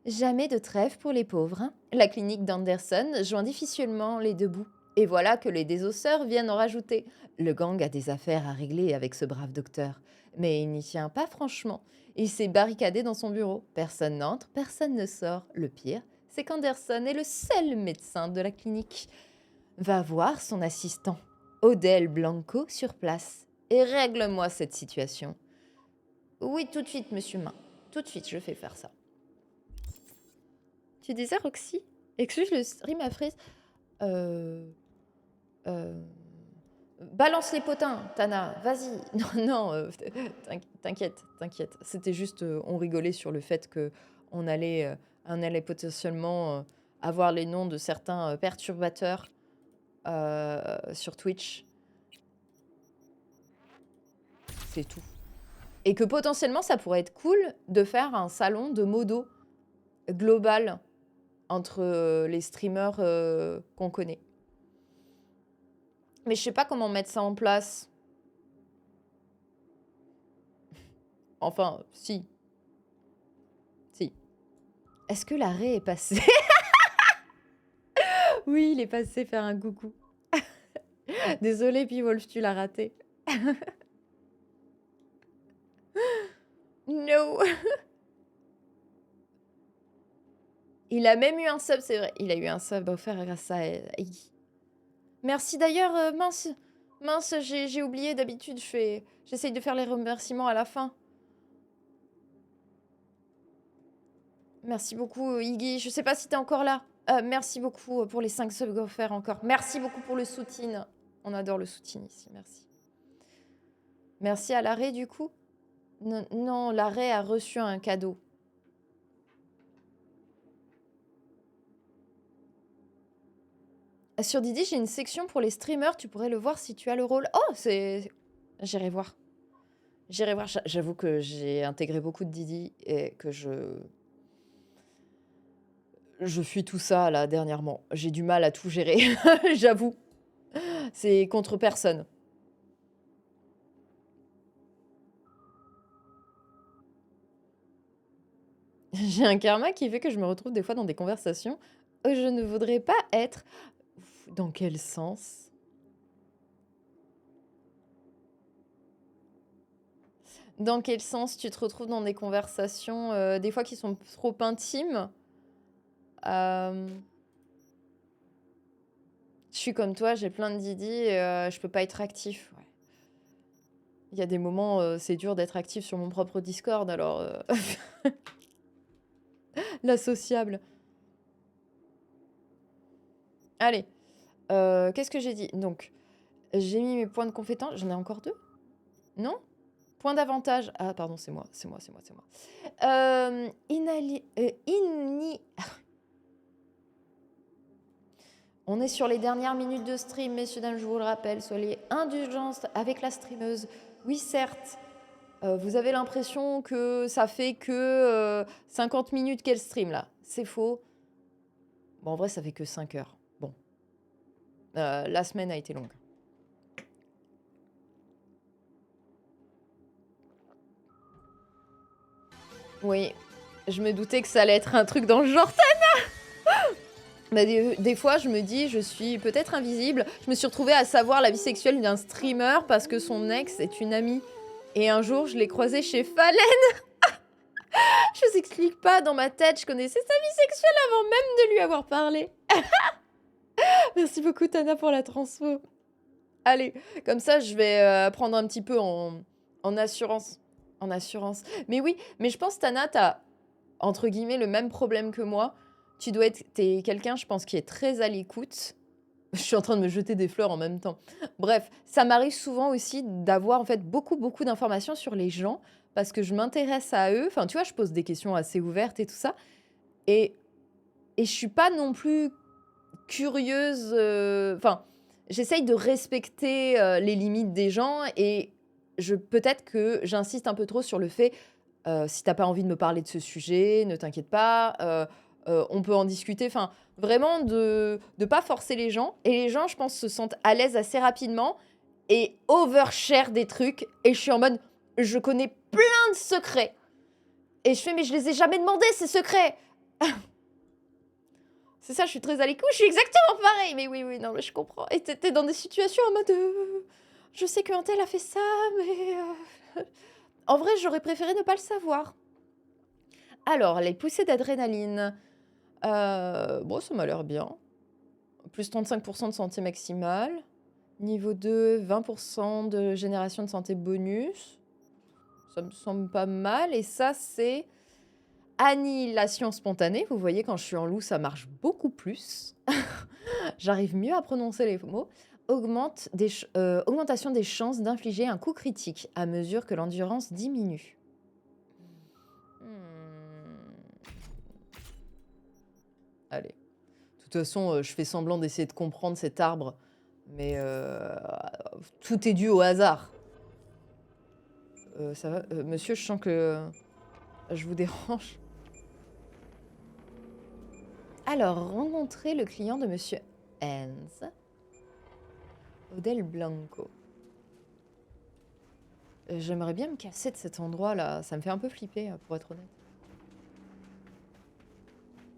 Jamais de trêve pour les pauvres. Hein. La clinique d'Anderson joint difficilement les deux bouts. Et voilà que les désosseurs viennent en rajouter. Le gang a des affaires à régler avec ce brave docteur. Mais il n'y tient pas franchement. Il s'est barricadé dans son bureau. Personne n'entre, personne ne sort. Le pire, c'est qu'Anderson est le seul médecin de la clinique. Va voir son assistant, Odell Blanco, sur place. Et règle-moi cette situation. Oui, tout de suite, monsieur Main. Tout de suite, je fais faire ça. Tu disais, Roxy? Excuse le stream à frise. Balance les potins, Tana, vas-y. Non, t'inquiète. C'était juste, on rigolait sur le fait qu'on allait potentiellement avoir les noms de certains perturbateurs sur Twitch. C'est tout. Et que potentiellement, ça pourrait être cool de faire un salon de modo global entre les streamers qu'on connaît. Mais je sais pas comment mettre ça en place. Enfin, si. Si. Est-ce que l'arrêt est passé? Oui, il est passé faire un coucou. Désolé, P-Wolf, tu l'as raté. No. Il a même eu un sub, c'est vrai. Il a eu un sub offert grâce à Iggy. Merci d'ailleurs, mince, j'ai oublié, d'habitude j'essaye de faire les remerciements à la fin. Merci beaucoup Iggy, je sais pas si t'es encore là. Merci beaucoup pour les 5 subs offerts encore. Merci beaucoup pour le soutien. On adore le soutien ici, merci. Merci à l'arrêt du coup. Non, l'arrêt a reçu un cadeau. Sur Didi, j'ai une section pour les streamers. Tu pourrais le voir si tu as le rôle. Oh, c'est... J'irai voir. J'avoue que j'ai intégré beaucoup de Didi et que je fuis tout ça, là, dernièrement. J'ai du mal à tout gérer. J'avoue. C'est contre personne. J'ai un karma qui fait que je me retrouve des fois dans des conversations où je ne voudrais pas être... Dans quel sens? Dans quel sens tu te retrouves dans des conversations, des fois qui sont trop intimes? Je suis comme toi, j'ai plein de Didi et je peux pas être actif. Ouais. Il y a des moments, c'est dur d'être actif sur mon propre Discord, alors... La sociable. Allez. Qu'est-ce que j'ai dit? Donc, j'ai mis mes points de compétence. J'en ai encore 2? Non? Point d'avantage. Ah, pardon, c'est moi. On est sur les dernières minutes de stream, messieurs, dames, je vous le rappelle. Soyez indulgents avec la streameuse. Oui, certes, vous avez l'impression que ça fait que 50 minutes qu'elle stream, là. C'est faux. Bon, en vrai, ça fait que 5 heures. Bon. La semaine a été longue. Oui, je me doutais que ça allait être un truc dans le genre, Tana. Bah, des fois, je me dis, je suis peut-être invisible. Je me suis retrouvée à savoir la vie sexuelle d'un streamer parce que son ex est une amie. Et un jour, je l'ai croisé chez Fallen. Je vous explique pas, dans ma tête, je connaissais sa vie sexuelle avant même de lui avoir parlé. Merci beaucoup, Tana, pour la transfo. Allez, comme ça, je vais prendre un petit peu en assurance. En assurance. Mais oui, mais je pense, Tana, t'as, entre guillemets, le même problème que moi. Tu dois être... T'es quelqu'un, je pense, qui est très à l'écoute. Je suis en train de me jeter des fleurs en même temps. Bref, ça m'arrive souvent aussi d'avoir, en fait, beaucoup d'informations sur les gens parce que je m'intéresse à eux. Enfin, tu vois, je pose des questions assez ouvertes et tout ça. Et je suis pas non plus curieuse... Enfin, j'essaye de respecter les limites des gens et peut-être que j'insiste un peu trop sur le fait, si t'as pas envie de me parler de ce sujet, ne t'inquiète pas, on peut en discuter. Enfin, vraiment de pas forcer les gens. Et les gens, je pense, se sentent à l'aise assez rapidement et overshare des trucs. Et je suis en mode, je connais plein de secrets. Et je fais, mais je les ai jamais demandés, ces secrets. C'est ça, je suis très à l'écoute. Je suis exactement pareil. Mais oui, non, mais je comprends. Et t'es dans des situations en mode, je sais qu'un tel a fait ça, mais... En vrai, j'aurais préféré ne pas le savoir. Alors, les poussées d'adrénaline. Bon, ça m'a l'air bien. Plus 35% de santé maximale. Niveau 2, 20% de génération de santé bonus. Ça me semble pas mal. Et ça, c'est annihilation spontanée. Vous voyez, quand je suis en loup, ça marche beaucoup plus. J'arrive mieux à prononcer les mots. Augmentation des chances d'infliger un coup critique à mesure que l'endurance diminue. Allez. De toute façon, je fais semblant d'essayer de comprendre cet arbre, mais tout est dû au hasard. Ça va monsieur, je sens que je vous dérange. Alors, rencontrer le client de monsieur Hans. Odel Blanco. J'aimerais bien me casser de cet endroit-là. Ça me fait un peu flipper, pour être honnête.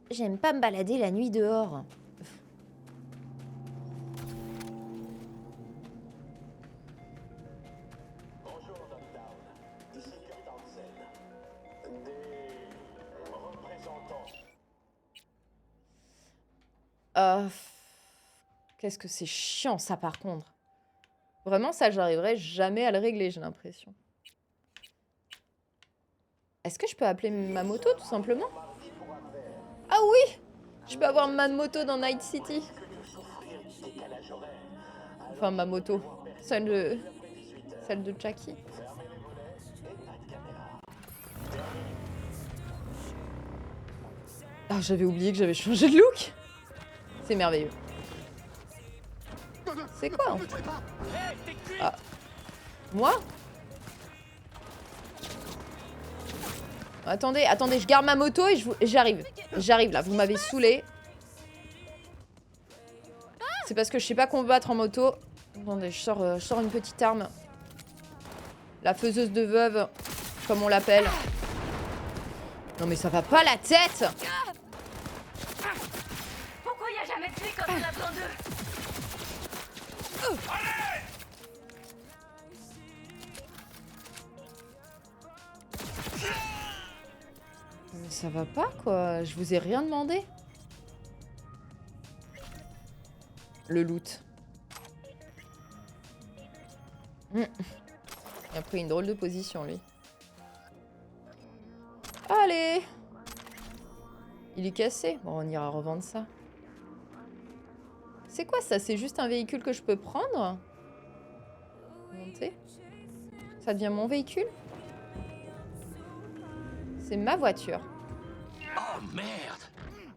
J'aime pas me balader la nuit dehors. Bonjour, Lockdown. Ici Kurt Hansen. Des représentants. Qu'est-ce que c'est chiant, ça, par contre. Vraiment, ça, j'arriverai jamais à le régler, j'ai l'impression. Est-ce que je peux appeler ma moto, tout simplement? Ah oui! Je peux avoir ma moto dans Night City. Enfin, ma moto. Celle de Chucky. Ah, j'avais oublié que j'avais changé de look. C'est merveilleux. C'est quoi, en fait? Ah. Moi? Attendez, je garde ma moto et j'arrive. J'arrive là, vous m'avez saoulé. C'est parce que je sais pas combattre en moto. Attendez, je sors une petite arme. La faiseuse de veuve, comme on l'appelle. Non mais ça va pas la tête! Pourquoi y a jamais de flics quand on a besoin d'eux? Mais ça va pas, quoi. Je vous ai rien demandé. Le loot. Il a pris une drôle de position, lui. Allez! Il est cassé. Bon, on ira revendre ça. C'est quoi ça? C'est juste un véhicule que je peux prendre? Monter. Ça devient mon véhicule? C'est ma voiture. Oh merde!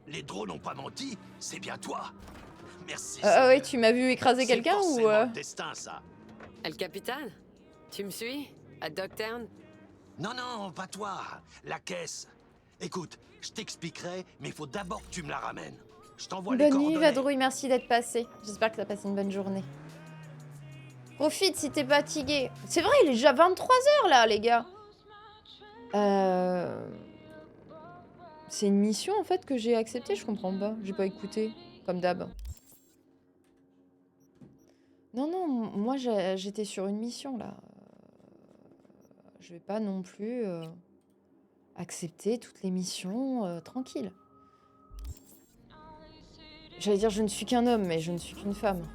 Les drôles n'ont pas menti, c'est bien toi. Merci. Ouais, tu m'as vu écraser quelqu'un ou le destin, ça. El Capitan? Tu me suis? À Dogtown? Non, pas toi. La caisse. Écoute, je t'expliquerai, mais il faut d'abord que tu me la ramènes. Je t'envoie les Bonne nuit, coordonnées. Vadrouille, merci d'être passé. J'espère que t'as passé une bonne journée. Profite si t'es fatigué. C'est vrai, il est déjà 23 h là, les gars. C'est une mission en fait que j'ai acceptée, je comprends pas. J'ai pas écouté. comme d'hab. Non, non, moi j'étais sur une mission là. Je vais pas non plus accepter toutes les missions tranquille. J'allais dire je ne suis qu'un homme, mais je ne suis qu'une femme.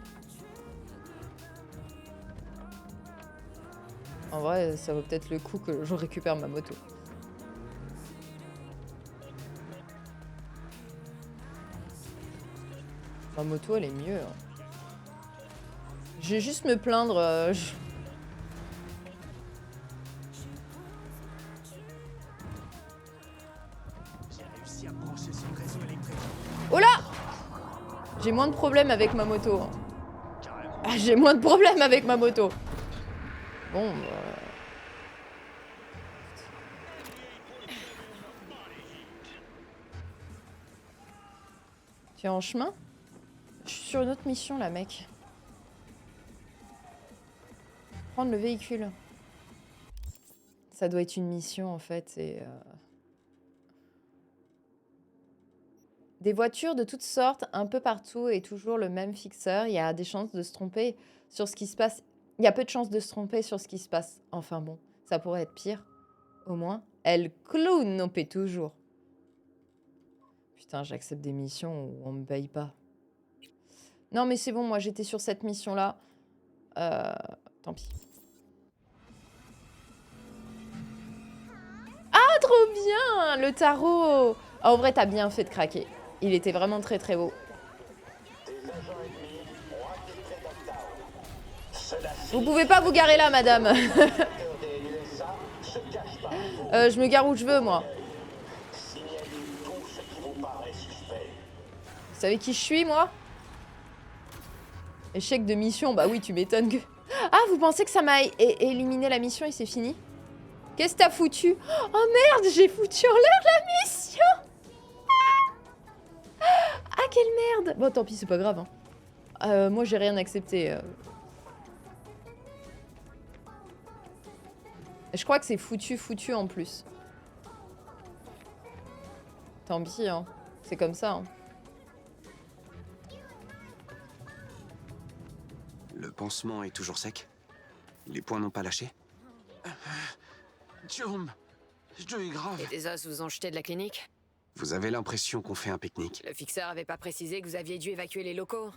En vrai, ça vaut peut-être le coup que je récupère ma moto. Ma moto, elle est mieux. Hein. Je vais juste me plaindre. Oh là! J'ai moins de problèmes avec ma moto. Hein. Ah, j'ai moins de problèmes avec ma moto. Bon, Tu es en chemin? Je suis sur une autre mission là, mec. Prendre le véhicule. Ça doit être une mission en fait. Des voitures de toutes sortes, un peu partout et toujours le même fixeur. Il y a des chances de se tromper sur ce qui se passe. Il y a peu de chances de se tromper sur ce qui se passe. Enfin bon, ça pourrait être pire. Au moins, elle clown non paie toujours. Putain, j'accepte des missions où on me paye pas. Non mais c'est bon, moi j'étais sur cette mission-là. Tant pis. Ah, trop bien! Le tarot! Ah, en vrai, t'as bien fait de craquer. Il était vraiment très très beau. Vous pouvez pas vous garer là, madame. Je me gare où je veux, moi. Vous savez qui je suis, moi? Échec de mission, bah oui, tu m'étonnes que... Ah, vous pensez que ça m'a éliminé la mission et c'est fini? Qu'est-ce que t'as foutu? Oh merde, j'ai foutu en l'air la mission! Ah, quelle merde! Bon, tant pis, c'est pas grave. Hein. Moi, j'ai rien accepté. Je crois que c'est foutu en plus. Tant pis, hein. C'est comme ça. Hein. Le pansement est toujours sec? Les poings n'ont pas lâché? Joum, je est grave. Et des os vous ont jeté de la clinique? Vous avez l'impression qu'on fait un pique-nique. Le fixeur avait pas précisé que vous aviez dû évacuer les locaux?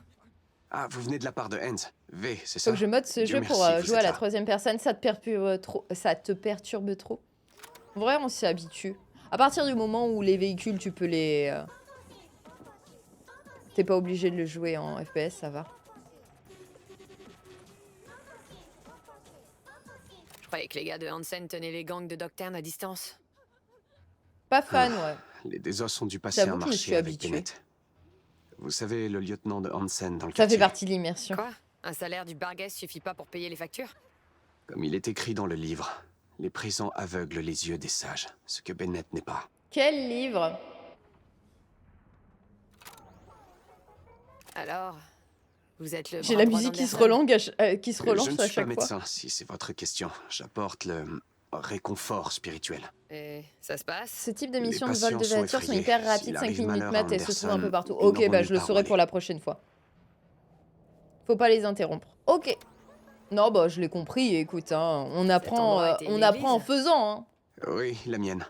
Ah, vous venez de la part de Hans. V, c'est Faut ça? que je mode ce Dieu jeu merci, pour vous jouer à êtes la là. troisième personne. Ça te perturbe trop. Ça te perturbe trop. En vrai, on s'y habitue. À partir du moment où les véhicules, tu peux les... T'es pas obligé de le jouer en FPS, ça va. Je croyais que les gars de Hansen tenaient les gangs de Doctern à distance. Pas fan, ouais. Les Desos ont dû passer J'avoue un que je me marché suis avec habituée. Bennett. Vous savez, le lieutenant de Hansen dans le Ça quartier. fait partie de l'immersion. Quoi? Un salaire du Barguès suffit pas pour payer les factures? Comme il est écrit dans le livre, les présents aveuglent les yeux des sages, ce que Bennett n'est pas. Quel livre? Alors, vous êtes le J'ai bras la droit musique qui se d'Anderson. relance Je ne à suis pas chaque fois. médecin, si c'est votre question. J'apporte le réconfort spirituel. Et ça se passe? Ce type de Les missions de vol patients de sont voiture sont effrayés. hyper S'il rapides, 5 arrive minutes malheur à mat, elles se trouvent un peu Anderson, partout. ils Ok, n'auront bah nulle je le part où saurai aller. pour la prochaine fois. Faut pas les interrompre. Ok. Non, bah je l'ai compris, écoute, hein, on apprend endroit était une en église? faisant. Hein. Oui, la mienne.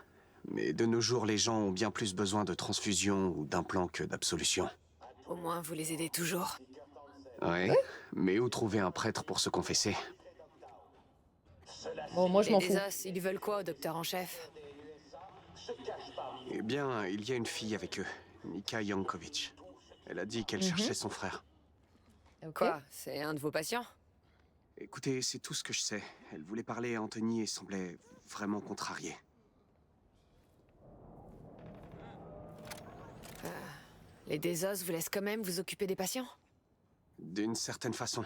Mais de nos jours, les gens ont bien plus besoin de transfusion ou d'implants que d'absolution. Au moins, vous les aidez toujours. Oui, mais où trouver un prêtre pour se confesser? Bon, moi je Et m'en les fous. os, ils veulent quoi au docteur en chef? Eh bien, il y a une fille avec eux, Nika Yankovic. Elle a dit qu'elle cherchait son frère. Ok. Quoi? C'est un de vos patients? Écoutez, c'est tout ce que je sais. Elle voulait parler à Anthony et semblait vraiment contrariée. Les Desos vous laissent quand même vous occuper des patients? D'une certaine façon.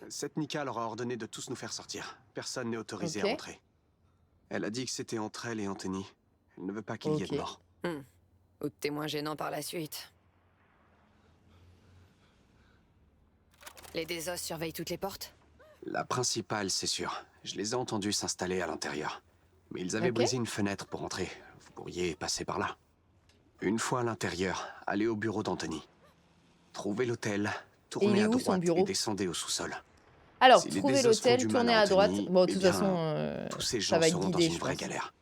Cette Nika leur a ordonné de tous nous faire sortir. Personne n'est autorisé Ok. à rentrer. Elle a dit que c'était entre elle et Anthony. Elle ne veut pas qu'il y ait Ok. de mort. Ou de témoins gênants par la suite. Les Desos surveillent toutes les portes? La principale, c'est sûr. Je les ai entendus s'installer à l'intérieur. Mais ils avaient Ok. brisé une fenêtre pour entrer. Vous pourriez passer par là. Une fois à l'intérieur, allez au bureau d'Anthony. Trouvez l'hôtel, il tournez est à où, son droite et bureau? descendez au sous-sol. Alors, Si les trouvez Bezos font l'hôtel, du mal tournez à à droite. Anthony, Bon, de eh toute bien, façon, tous ces ça gens va être seront dans guidé, une je vraie pense. galère.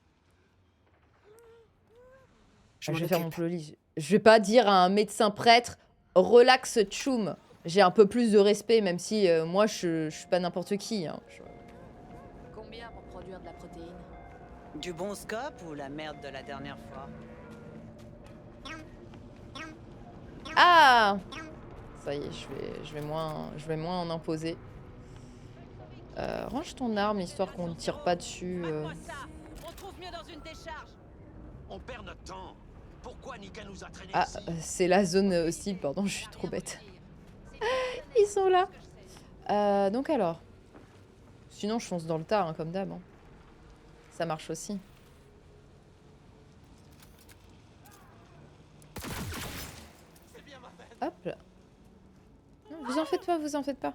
Je Je m'en vais faire mon occupe. playlist. Je vais pas dire à un médecin prêtre, relax Tchoum. J'ai un peu plus de respect, même si moi, je suis pas n'importe qui. Hein. Combien pour produire de la protéine? Du bon scope ou la merde de la dernière fois? Ah! Ça y est, je vais moins en imposer. Range ton arme, histoire qu'on ne tire pas dessus. On trouve mieux dans une décharge. On perd notre temps. Pourquoi Nika nous a traînés Ah, ici? c'est la zone hostile, pardon, je suis trop bête. Ils sont là. Donc alors. Sinon, je fonce dans le tas, hein, comme d'hab. Hein. Ça marche aussi. Hop là. Non, vous en faites pas, vous en faites pas.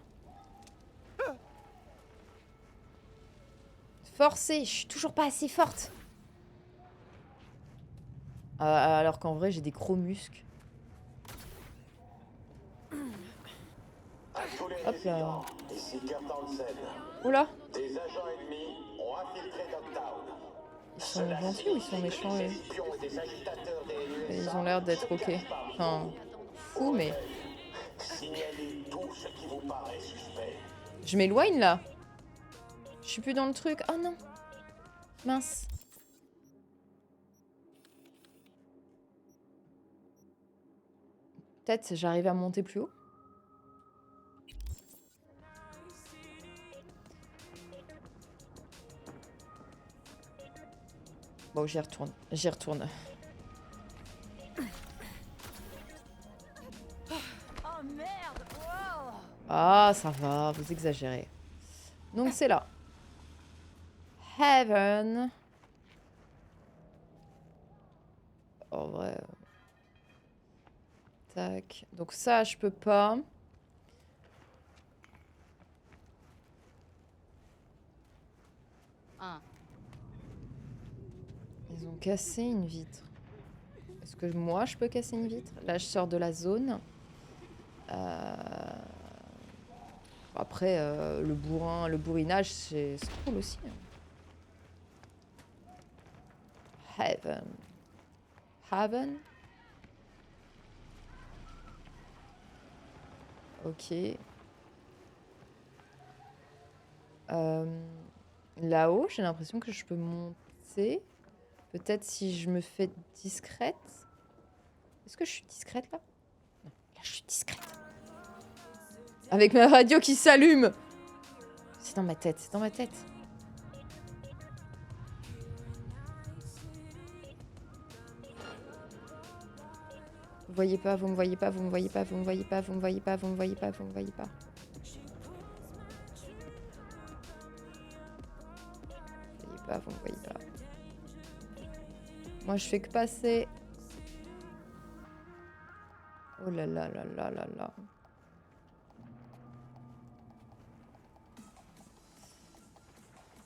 Forcez, je suis toujours pas assez forte. Alors qu'en vrai, j'ai des gros muscles. Hop là. Ici Kurt Hansen. Oula. Des agents ennemis ont infiltré Dogtown. Ils sont gentils ou ils sont méchants, eux? Espions et des agitateurs des Ils ont l'air d'être ok. Enfin, fou, mais... Signalez tout ce qui vous paraît suspect. Je m'éloigne, là. Je suis plus dans le truc. Oh non. Mince. Peut-être j'arrive à monter plus haut. Bon, j'y retourne. J'y retourne. Oh merde! Wow! Ah, ça va, vous exagérez. Donc c'est là. Heaven. En vrai. Tac. Donc ça, je peux pas. Ils ont cassé une vitre. Est-ce que moi, je peux casser une vitre? Là, je sors de la zone. Après, le bourrinage, c'est cool aussi. Heaven. Heaven. Ok. Là-haut, j'ai l'impression que je peux monter. Peut-être si je me fais discrète. Est-ce que je suis discrète là? Non, là je suis discrète. Avec ma radio qui s'allume. C'est dans ma tête, c'est dans ma tête. Vous voyez pas, vous me voyez pas, vous me voyez pas, vous me voyez pas, vous me voyez pas, vous me voyez pas, vous me voyez pas. Vous me voyez pas, vous me voyez pas. Moi je fais que passer. Oh là là là là là là.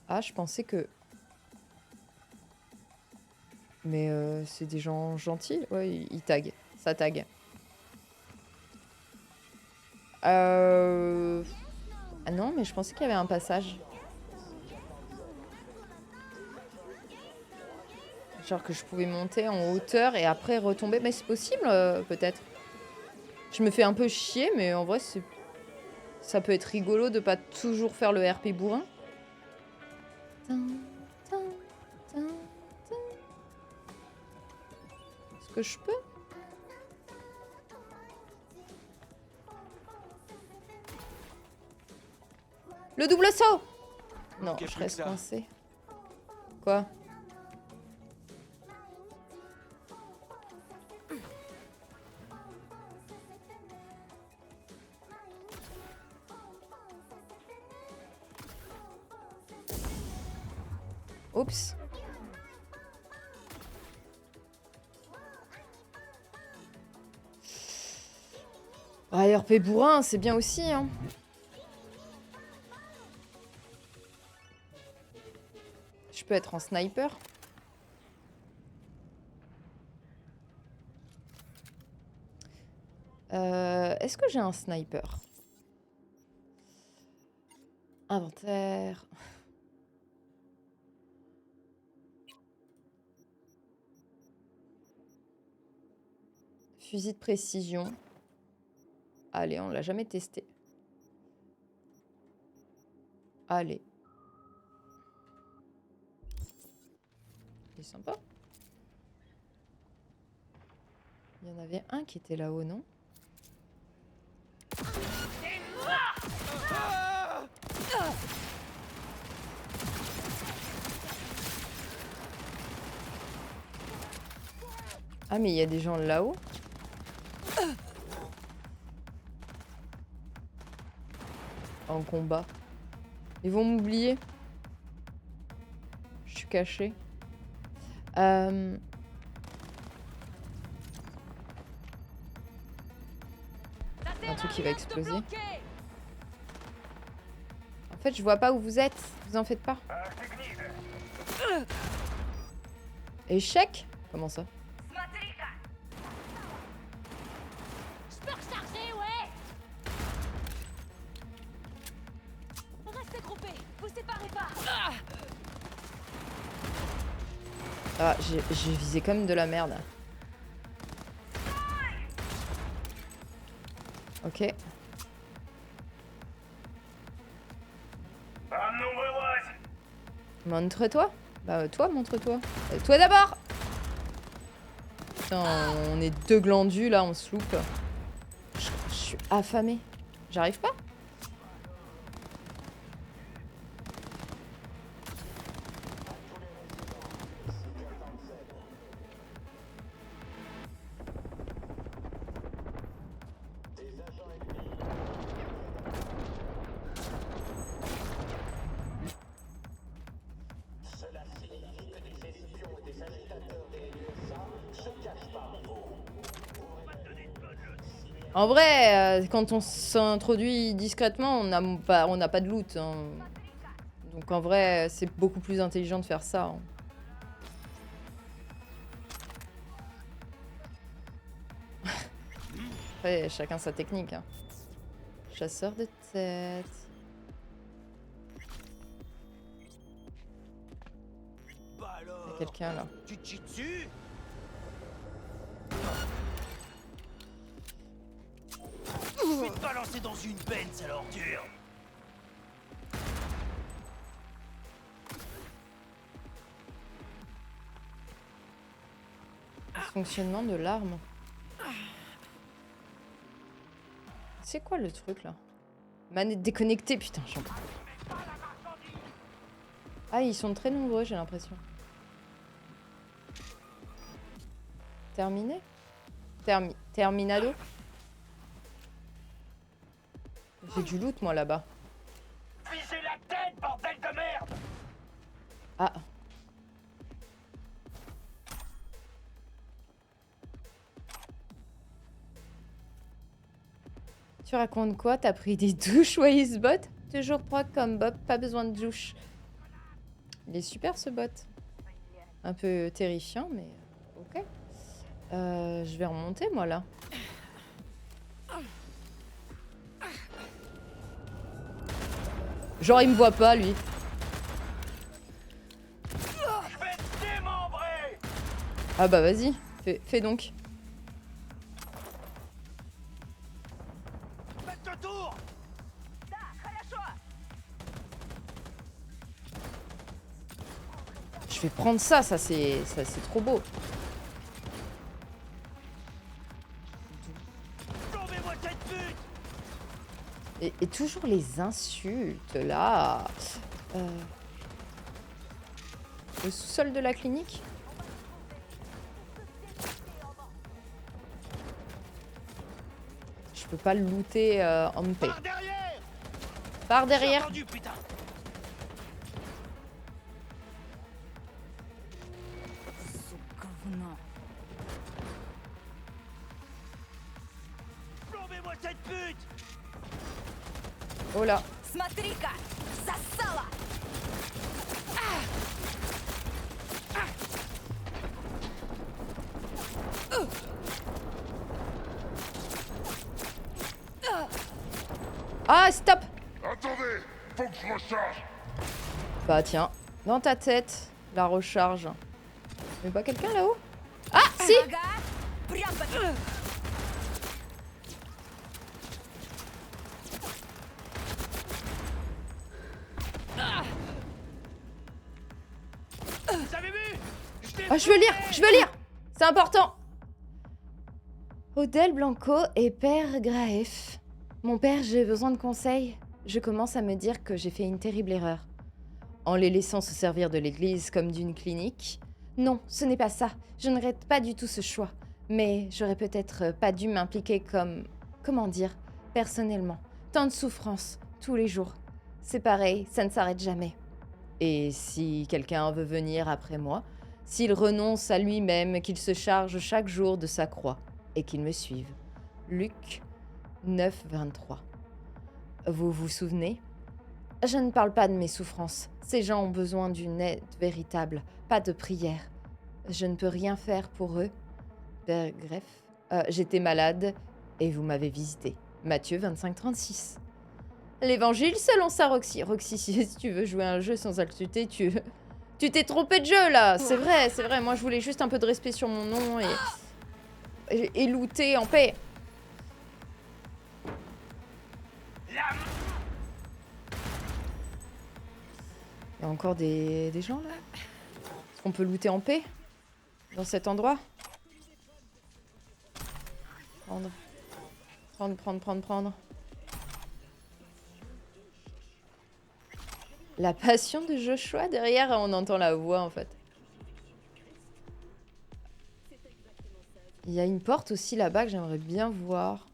Ah, je pensais que... Mais c'est des gens gentils. Ouais, ils taguent. Ça tag. Ah non, mais je pensais qu'il y avait un passage. Genre que je pouvais monter en hauteur et après retomber. Mais c'est possible, peut-être. Je me fais un peu chier, mais en vrai, ça peut être rigolo de pas toujours faire le RP bourrin. Est-ce que je peux? Le double saut! Non, je reste coincé. Quoi? Oups. Ah, RP bourrin, c'est bien aussi, hein. Je peux être en sniper. Est-ce que j'ai un sniper? Inventaire. Fusil de précision. Allez, on l'a jamais testé. Allez. C'est sympa. Il y en avait un qui était là-haut, non? Ah, mais il y a des gens là-haut? En combat. Ils vont m'oublier. Je suis cachée. Un truc qui va exploser. En fait, je vois pas où vous êtes. Vous en faites pas. Échec? Comment ça? Je peux recharger, ouais. Restez groupés, vous séparez pas. Ah, j'ai visé comme de la merde. Ok. Montre-toi. Bah toi, montre-toi. Toi d'abord. Putain, on est deux glandus là, on se loupe. Je suis affamée. J'arrive pas. En vrai, quand on s'introduit discrètement, on n'a pas de loot. Hein. Donc en vrai, c'est beaucoup plus intelligent de faire ça. Hein. Après, chacun sa technique. Hein. Chasseur de tête. Il y a quelqu'un là. Tu te chies dessus? Je vais te balancer dans une benne, sale ordure. Fonctionnement de l'arme. C'est quoi le truc là? Manette déconnectée, putain, j'en peux plus. Ah, ils sont très nombreux, j'ai l'impression. Terminé? Terminado? J'ai du loot, moi, là-bas. Visez la tête, bordel de merde! Ah. Tu racontes quoi? T'as pris des douches, Wisebot? Toujours proc comme Bob, pas besoin de douche. Il est super, ce bot. Un peu terrifiant, mais ok. Je vais remonter, moi, là. Genre, il me voit pas, lui. Je vais te démembrer! Ah bah, vas-y. Fais donc. Faites le tour! Je vais prendre ça, ça c'est trop beau. Plombez-moi cette pute! Et toujours les insultes, là. Le sous-sol de la clinique. Je peux pas le looter en paix. Par derrière! Par derrière. J'ai entendu, putain! Plombez-moi cette pute! Oh là. Смотри-ка! Засала! Ah, stop! Attendez, faut que je recharge. Bah tiens, dans ta tête, la recharge. Mais pas quelqu'un là-haut? Ah, si! Ah, je veux lire! Je veux lire! C'est important! Odell Blanco et Père Graef. Mon père, j'ai besoin de conseils. Je commence à me dire que j'ai fait une terrible erreur. En les laissant se servir de l'église comme d'une clinique. Non, ce n'est pas ça. Je ne regrette pas du tout ce choix. Mais j'aurais peut-être pas dû m'impliquer comme... Comment dire? Personnellement. Tant de souffrance, tous les jours. C'est pareil, ça ne s'arrête jamais. Et si quelqu'un veut venir après moi, s'il renonce à lui-même, qu'il se charge chaque jour de sa croix, et qu'il me suive. Luc 9, 23. Vous vous souvenez? Je ne parle pas de mes souffrances. Ces gens ont besoin d'une aide véritable, pas de prière. Je ne peux rien faire pour eux. Père Greff, j'étais malade et vous m'avez visité. Matthieu 25, 36. L'évangile selon ça, Roxy. Roxy, si tu veux jouer à un jeu sans insulter, tu t'es trompé de jeu, là. C'est vrai, c'est vrai. Moi, je voulais juste un peu de respect sur mon nom et looter en paix. Il y a encore des gens, là? Est-ce qu'on peut looter en paix? Dans cet endroit? Prendre. La passion de Joshua, derrière, on entend la voix, en fait. Il y a une porte aussi là-bas que j'aimerais bien voir.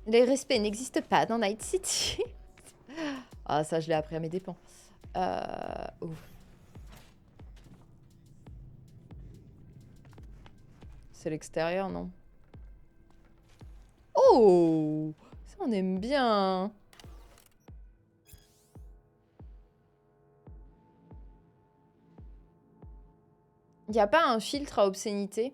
Les respects n'existent pas dans Night City. Ah, ça, je l'ai appris à mes dépens. C'est l'extérieur, non? Oh! Ça, on aime bien. Il n'y a pas un filtre à obscénité?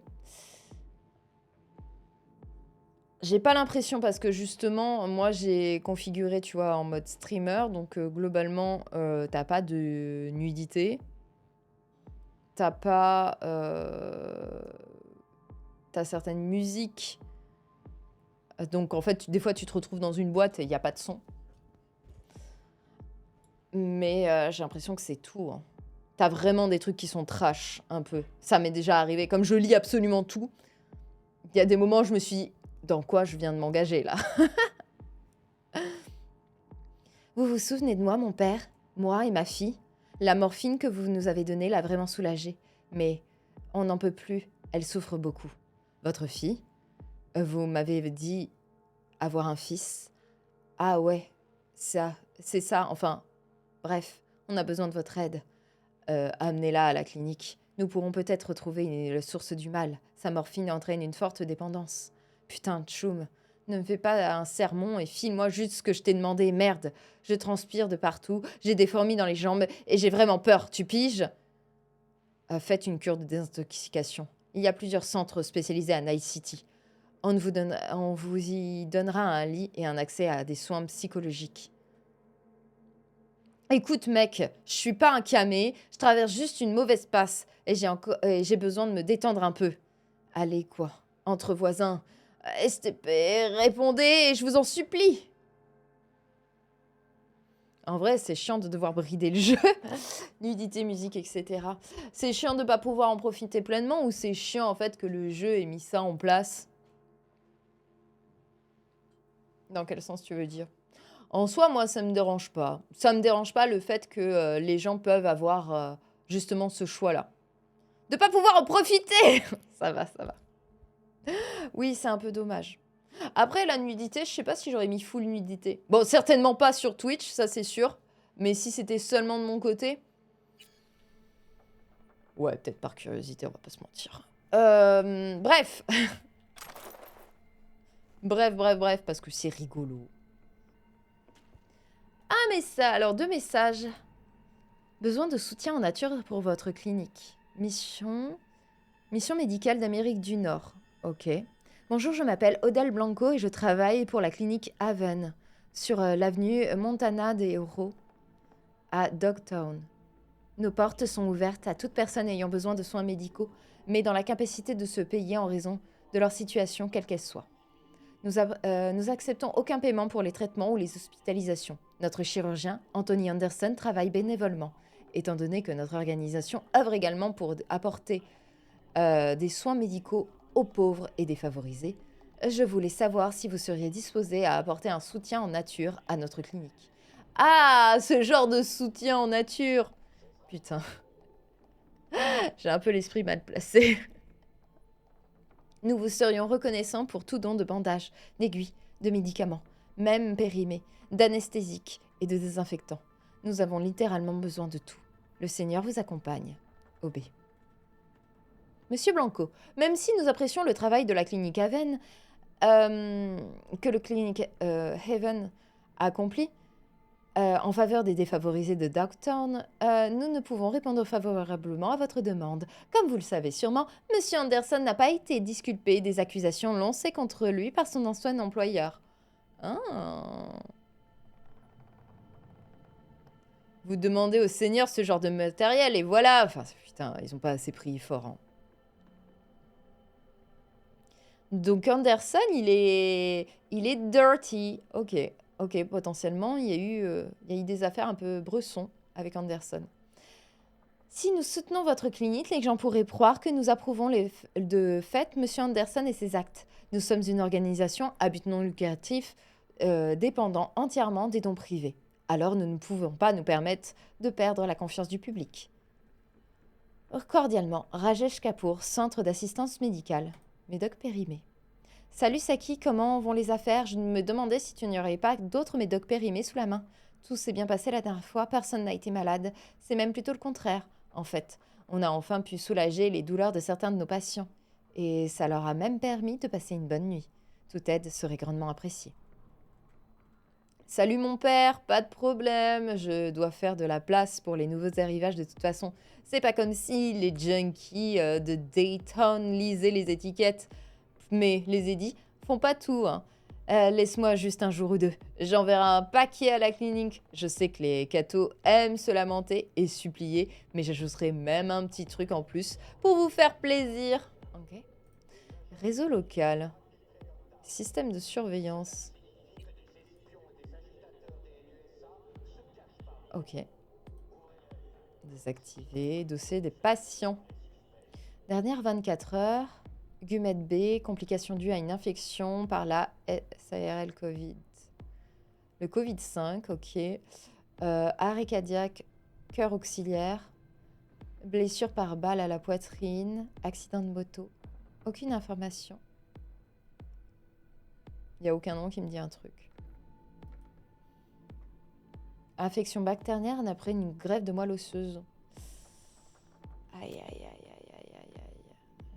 J'ai pas l'impression parce que justement, moi j'ai configuré, tu vois, en mode streamer. Donc globalement, t'as pas de nudité. T'as pas... T'as certaines musiques. Donc en fait, des fois tu te retrouves dans une boîte et il n'y a pas de son. Mais j'ai l'impression que c'est tout, hein. T'as vraiment des trucs qui sont trash, un peu. Ça m'est déjà arrivé. Comme je lis absolument tout, il y a des moments où je me suis dit, dans quoi je viens de m'engager, là? Vous vous souvenez de moi, mon père? Moi et ma fille? La morphine que vous nous avez donnée l'a vraiment soulagée. Mais on n'en peut plus. Elle souffre beaucoup. Votre fille? Vous m'avez dit avoir un fils. Ah ouais, ça, c'est ça. Enfin, bref, on a besoin de votre aide. Amenez-la à la clinique. Nous pourrons peut-être retrouver la source du mal. Sa morphine entraîne une forte dépendance. Putain, Tchoum, ne me fais pas un sermon et file-moi juste ce que je t'ai demandé. Merde, je transpire de partout, j'ai des fourmis dans les jambes et j'ai vraiment peur. Tu piges? Faites une cure de désintoxication. Il y a plusieurs centres spécialisés à Night City. On vous y donnera un lit et un accès à des soins psychologiques. Écoute, mec, je suis pas un camé, je traverse juste une mauvaise passe et j'ai besoin de me détendre un peu. Allez, quoi, entre voisins. STP, répondez, je vous en supplie. En vrai, c'est chiant de devoir brider le jeu. Nudité, musique, etc. C'est chiant de pas pouvoir en profiter pleinement ou c'est chiant en fait que le jeu ait mis ça en place? Dans quel sens tu veux dire? En soi, moi, ça me dérange pas. Ça me dérange pas le fait que les gens peuvent avoir justement ce choix-là. De pas pouvoir en profiter. Ça va, ça va. Oui, c'est un peu dommage. Après, la nudité, je sais pas si j'aurais mis full nudité. Bon, certainement pas sur Twitch, ça c'est sûr. Mais si c'était seulement de mon côté... Ouais, peut-être par curiosité, on va pas se mentir. Bref. Bref, parce que c'est rigolo. Un message, alors 2 messages. Besoin de soutien en nature pour votre clinique. Mission médicale d'Amérique du Nord. Ok. Bonjour, je m'appelle Odell Blanco et je travaille pour la clinique Haven sur l'avenue Montana de Héros à Dogtown. Nos portes sont ouvertes à toute personne ayant besoin de soins médicaux, mais dans la capacité de se payer en raison de leur situation, quelle qu'elle soit. Nous acceptons aucun paiement pour les traitements ou les hospitalisations. Notre chirurgien, Anthony Anderson, travaille bénévolement. Étant donné que notre organisation œuvre également pour apporter des soins médicaux aux pauvres et défavorisés, je voulais savoir si vous seriez disposé à apporter un soutien en nature à notre clinique. Ah, ce genre de soutien en nature! Putain. J'ai un peu l'esprit mal placé. Nous vous serions reconnaissants pour tout don de bandages, d'aiguilles, de médicaments, même périmés, d'anesthésiques et de désinfectants. Nous avons littéralement besoin de tout. Le Seigneur vous accompagne. OB. Monsieur Blanco, même si nous apprécions le travail de la clinique Haven, que le clinique Haven a accompli en faveur des défavorisés de Dogtown, nous ne pouvons répondre favorablement à votre demande. Comme vous le savez sûrement, Monsieur Anderson n'a pas été disculpé des accusations lancées contre lui par son ancien employeur. Ah. Vous demandez au Seigneur ce genre de matériel et voilà. Enfin, putain, ils ont pas assez pris fort. Hein. Donc Anderson, il est dirty. Ok, potentiellement, il y a eu des affaires un peu bressons avec Anderson. Si nous soutenons votre clinique, les gens pourraient croire que nous approuvons de fait Monsieur Anderson et ses actes. Nous sommes une organisation à but non lucratif dépendant entièrement des dons privés. Alors nous ne pouvons pas nous permettre de perdre la confiance du public. Cordialement, Rajesh Kapoor, Centre d'assistance médicale. Médoc périmé. Salut Saki, comment vont les affaires? Je me demandais si tu n'y aurais pas d'autres médocs périmés sous la main. Tout s'est bien passé la dernière fois, personne n'a été malade. C'est même plutôt le contraire, en fait. On a enfin pu soulager les douleurs de certains de nos patients. Et ça leur a même permis de passer une bonne nuit. Toute aide serait grandement appréciée. Salut mon père, pas de problème, je dois faire de la place pour les nouveaux arrivages de toute façon. C'est pas comme si les junkies de Dayton lisaient les étiquettes. Mais les édits font pas tout, hein. Laisse-moi juste un jour ou deux. J'enverrai un paquet à la clinique. Je sais que les cathos aiment se lamenter et supplier, mais j'ajouterai même un petit truc en plus pour vous faire plaisir. Ok. Réseau local. Système de surveillance. Ok. Désactiver. Dossier des patients. Dernière 24 heures. Gumet B, complications dues à une infection par la SARL Covid. Le Covid-5, ok. Arrêt cardiaque, cœur auxiliaire, blessure par balle à la poitrine, accident de moto. Aucune information. Il n'y a aucun nom qui me dit un truc. Infection bactérienne après une greffe de moelle osseuse. Aïe, aïe, aïe.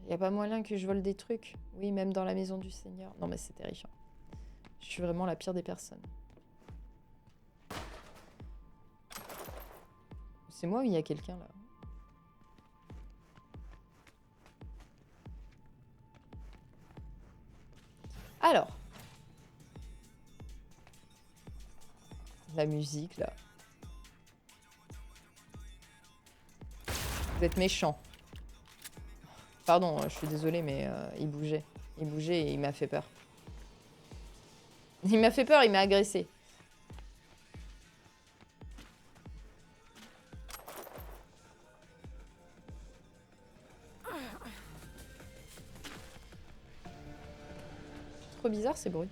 Il n'y a pas moyen que je vole des trucs. Oui, même dans la maison du Seigneur. Non, mais c'est terrifiant. Je suis vraiment la pire des personnes. C'est moi ou il y a quelqu'un là? Alors. La musique là. Vous êtes méchants. Pardon, je suis désolée, mais il bougeait. Il bougeait et il m'a fait peur. Il m'a fait peur, il m'a agressé. C'est trop bizarre ces bruits.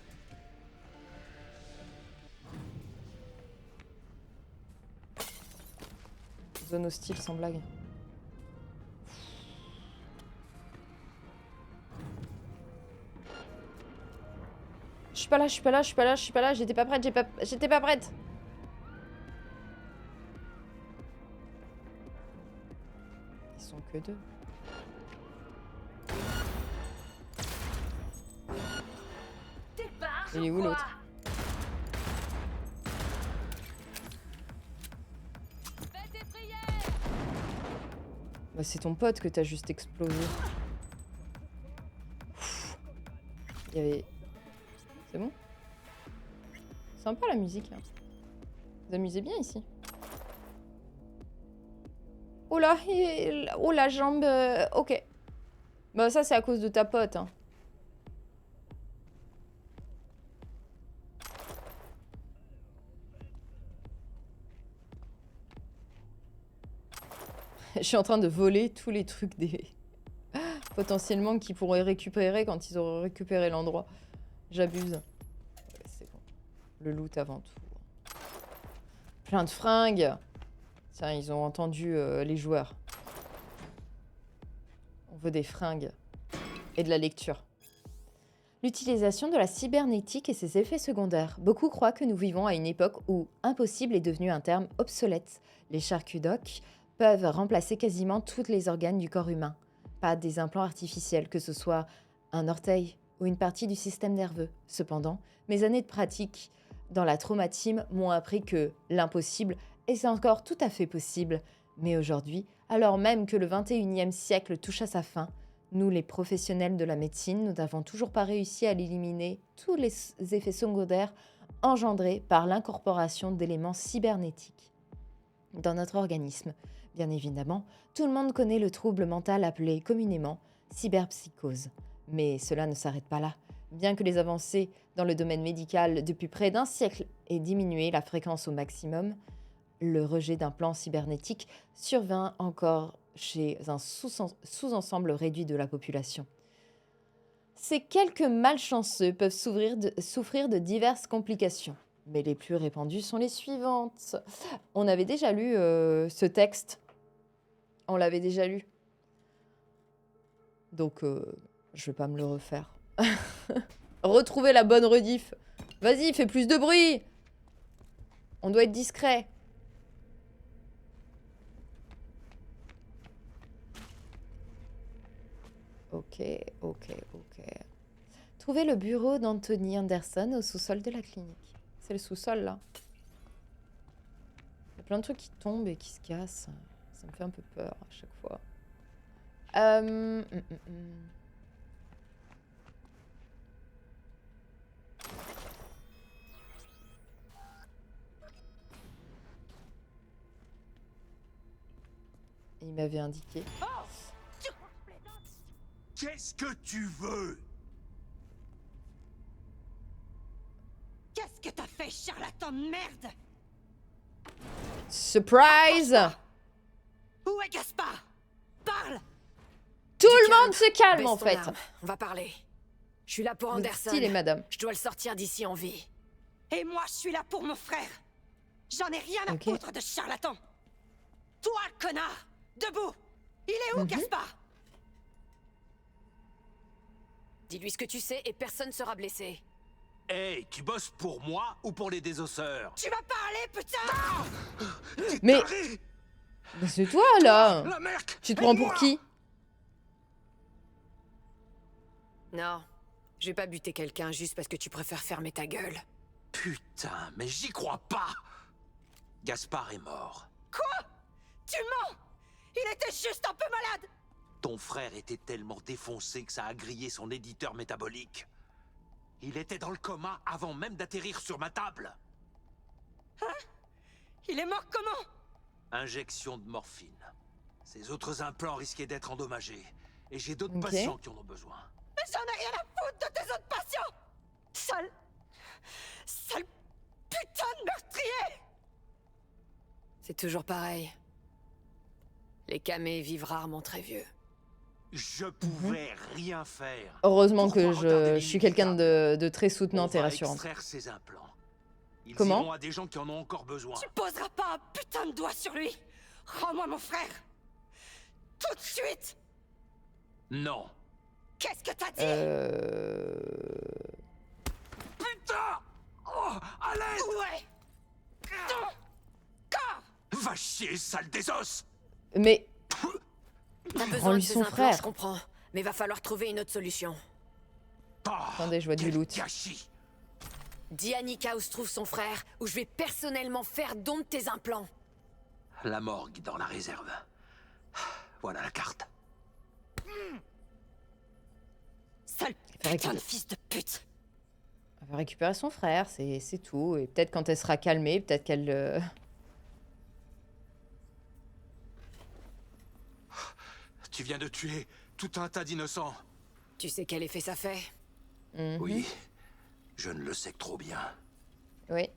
Zone hostile sans blague. Je suis pas là, j'étais pas prête, j'étais pas prête. Ils sont que deux. Il est où l'autre? Bah c'est ton pote que t'as juste explosé. Il y avait... C'est bon? Sympa la musique. Hein. Vous amusez bien ici. Oh là, oh la jambe... Ok. Bah ça c'est à cause de ta pote. Hein. Je suis en train de voler tous les trucs des... potentiellement qu'ils pourraient récupérer quand ils auront récupéré l'endroit. J'abuse. Ouais, c'est bon. Le loot avant tout. Plein de fringues. Tiens, ils ont entendu les joueurs. On veut des fringues. Et de la lecture. L'utilisation de la cybernétique et ses effets secondaires. Beaucoup croient que nous vivons à une époque où impossible est devenu un terme obsolète. Les charcutocs peuvent remplacer quasiment tous les organes du corps humain. Pas des implants artificiels, que ce soit un orteil ou une partie du système nerveux. Cependant, mes années de pratique dans la traumatime m'ont appris que l'impossible est encore tout à fait possible. Mais aujourd'hui, alors même que le 21e siècle touche à sa fin, nous, les professionnels de la médecine, nous n'avons toujours pas réussi à éliminer tous les effets secondaires engendrés par l'incorporation d'éléments cybernétiques dans notre organisme. Bien évidemment, tout le monde connaît le trouble mental appelé communément cyberpsychose. Mais cela ne s'arrête pas là. Bien que les avancées dans le domaine médical depuis près d'un siècle aient diminué la fréquence au maximum, le rejet d'implants cybernétiques survint encore chez un sous-ensemble réduit de la population. Ces quelques malchanceux peuvent souffrir de diverses complications. Mais les plus répandues sont les suivantes. On avait déjà lu ce texte. On l'avait déjà lu. Donc, je vais pas me le refaire. Retrouvez la bonne rediff. Vas-y, fais plus de bruit. On doit être discret. Ok. Trouvez le bureau d'Anthony Anderson au sous-sol de la clinique. C'est le sous-sol, là. Il y a plein de trucs qui tombent et qui se cassent. Ça me fait un peu peur à chaque fois. Il m'avait indiqué. Qu'est-ce que tu veux? Qu'est-ce que t'as fait, charlatan de merde? Surprise! Où est Gaspard? Parle! Tout le monde se calme, en Baisse ton fait. arme. On va parler. Je suis là pour Vous êtes Anderson. stylé, madame. Je dois le sortir d'ici en vie. Et moi, je suis là pour mon frère. J'en ai rien à foutre de charlatan. Toi, connard! Debout! Il est où, Gaspard? Dis-lui ce que tu sais et personne sera blessé. Hey, tu bosses pour moi ou pour les désosseurs? Tu vas parler, putain! Mais c'est toi, là. La merc! Tu te prends pour qui? Non, je vais pas buter quelqu'un juste parce que tu préfères fermer ta gueule. Putain, mais j'y crois pas! Gaspard est mort. Quoi? Tu mens! Il était juste un peu malade! Ton frère était tellement défoncé que ça a grillé son éditeur métabolique. Il était dans le coma avant même d'atterrir sur ma table. Hein? Il est mort comment? Injection de morphine. Ses autres implants risquaient d'être endommagés. Et j'ai d'autres patients qui en ont besoin. Mais j'en ai rien à foutre de tes autres patients! Sale putain de meurtrier! C'est toujours pareil. Les camés vivent rarement très vieux. Je pouvais rien faire. Heureusement que je suis quelqu'un de très soutenante et rassurante. Extraire ses implants. Ils Comment? iront à des gens qui en ont encore besoin. Tu poseras pas un putain de doigt sur lui! Rends-moi mon frère! Tout de suite! Non. Qu'est-ce que t'as dit? Putain! Oh, à l'aide! Où est ton corps? Va chier, sale des os! Mais T'as besoin de rends-lui ces son implants, frère. je comprends. Mais va falloir trouver une autre solution. Attendez, je vois du loot. Dis à Nika où se trouve son frère, ou je vais personnellement faire don de tes implants. La morgue dans la réserve. Voilà la carte. Sale Putain de fils de pute! Elle va récupérer son frère, c'est tout. Et peut-être quand elle sera calmée, peut-être qu'elle... Tu viens de tuer tout un tas d'innocents. Tu sais quel effet ça fait? Oui, je ne le sais que trop bien. Oui.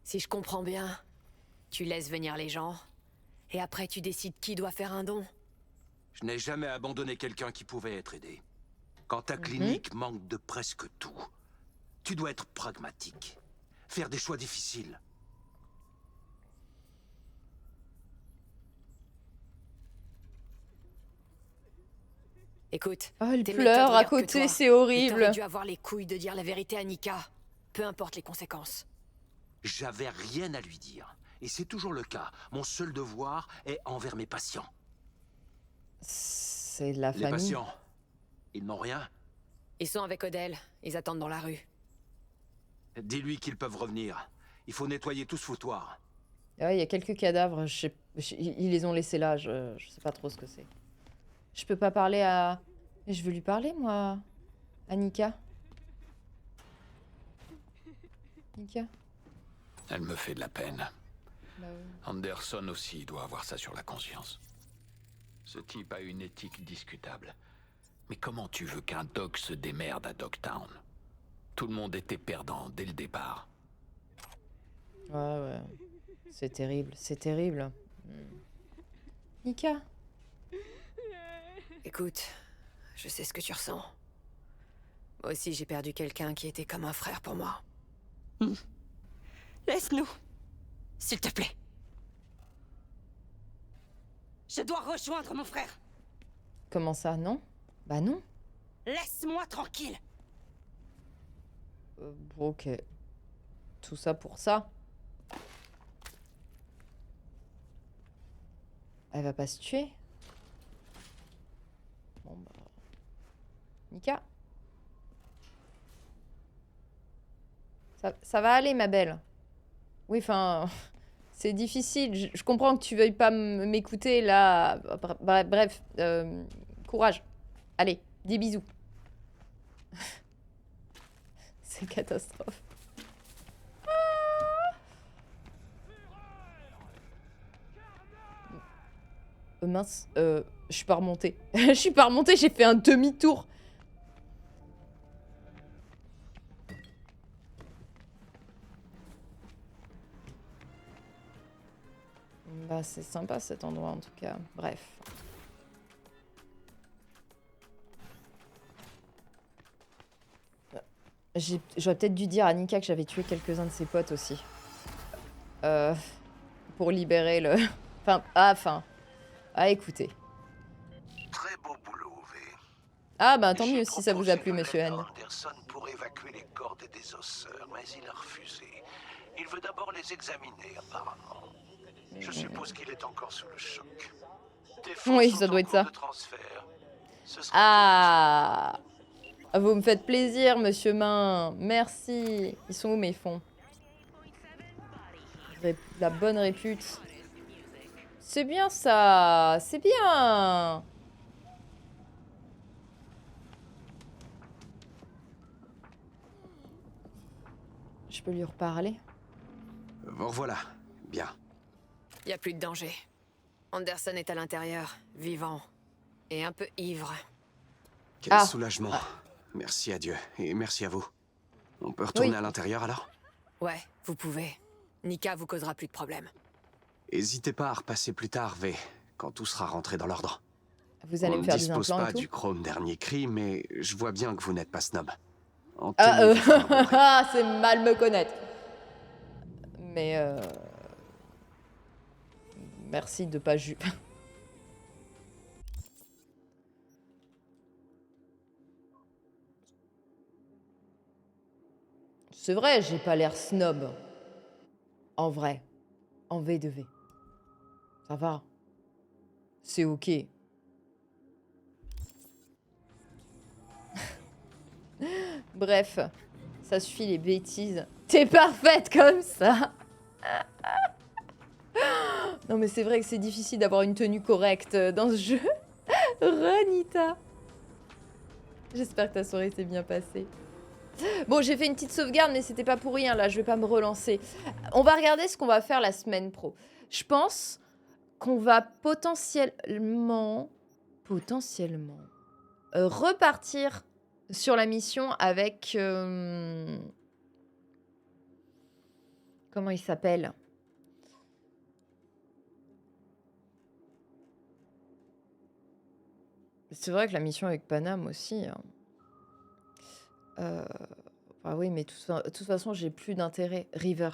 Si je comprends bien, tu laisses venir les gens, et après tu décides qui doit faire un don. Je n'ai jamais abandonné quelqu'un qui pouvait être aidé. Quand ta clinique manque de presque tout, tu dois être pragmatique. Faire des choix difficiles. Écoute, elle tes pleure méthodes à regardent que côté, toi, c'est mais horrible. t'aurais dû avoir les couilles de dire la vérité à Nika, peu importe les conséquences. J'avais rien à lui dire. Et c'est toujours le cas. Mon seul devoir est envers mes patients. C'est de la Les famille. patients, ils n'ont rien. Ils sont avec Odell, ils attendent dans la rue. Dis-lui qu'ils peuvent revenir. Il faut nettoyer tout ce foutoir. Ouais, il y a quelques cadavres. Ils les ont laissés là. Je sais pas trop ce que c'est. Je peux pas parler à... Mais je veux lui parler, moi. À Nika. Nika. Elle me fait de la peine. Bah oui. Anderson aussi doit avoir ça sur la conscience. Ce type a une éthique discutable. Mais comment tu veux qu'un doc se démerde à Dogtown? Tout le monde était perdant dès le départ. Ouais. C'est terrible, c'est terrible. Nika. Écoute, je sais ce que tu ressens. Moi aussi j'ai perdu quelqu'un qui était comme un frère pour moi. Laisse-nous, s'il te plaît. Je dois rejoindre mon frère. Comment ça, non? Bah non. Laisse-moi tranquille. Bon, ok. Tout ça pour ça. Elle va pas se tuer. Bon bah... Nika. Ça va aller, ma belle. Oui, enfin... C'est difficile. Je comprends que tu veuilles pas m'écouter, là. Bref. Courage. Allez, des bisous. C'est catastrophe. Mince, je suis pas remontée. Je suis pas remontée, j'ai fait un demi-tour. Bah c'est sympa cet endroit en tout cas. Bref. J'aurais peut-être dû dire à Nika que j'avais tué quelques-uns de ses potes aussi. Pour libérer le... écoutez. Très beau boulot, V. Ah bah tant mieux si ça vous a plu, monsieur N. Anderson pour évacuer les corps des désosseurs, mais il a refusé. Il veut d'abord les examiner, apparemment. Je suppose qu'il est encore sous le choc. Oui, ça doit être ça. Ah, vous me faites plaisir, monsieur Main. Merci. Ils sont où mes fonds? La bonne répute. C'est bien ça. C'est bien. Je peux lui reparler? Vous revoilà. Bien. Y a plus de danger. Anderson est à l'intérieur, vivant. Et un peu ivre. Quel soulagement. Merci à Dieu. Et merci à vous. On peut retourner à l'intérieur alors? Ouais, vous pouvez. Nika vous causera plus de problèmes. N'hésitez pas à repasser plus tard, V, quand tout sera rentré dans l'ordre. Vous allez me faire des implants et tout? On ne dispose pas du chrome dernier cri, mais je vois bien que vous n'êtes pas snob. C'est mal me connaître. Mais merci de pas C'est vrai, j'ai pas l'air snob. En vrai. En V2V. Ça va. C'est ok. Bref. Ça suffit les bêtises. T'es parfaite comme ça. Non, mais c'est vrai que c'est difficile d'avoir une tenue correcte dans ce jeu. Renita. J'espère que ta soirée s'est bien passée. Bon, j'ai fait une petite sauvegarde, mais c'était pas pour rien, là. Je vais pas me relancer. On va regarder ce qu'on va faire la semaine pro. Je pense qu'on va potentiellement repartir sur la mission avec... comment il s'appelle? C'est vrai que la mission avec Paname aussi. Hein. Ah oui, mais de toute façon, j'ai plus d'intérêt. River.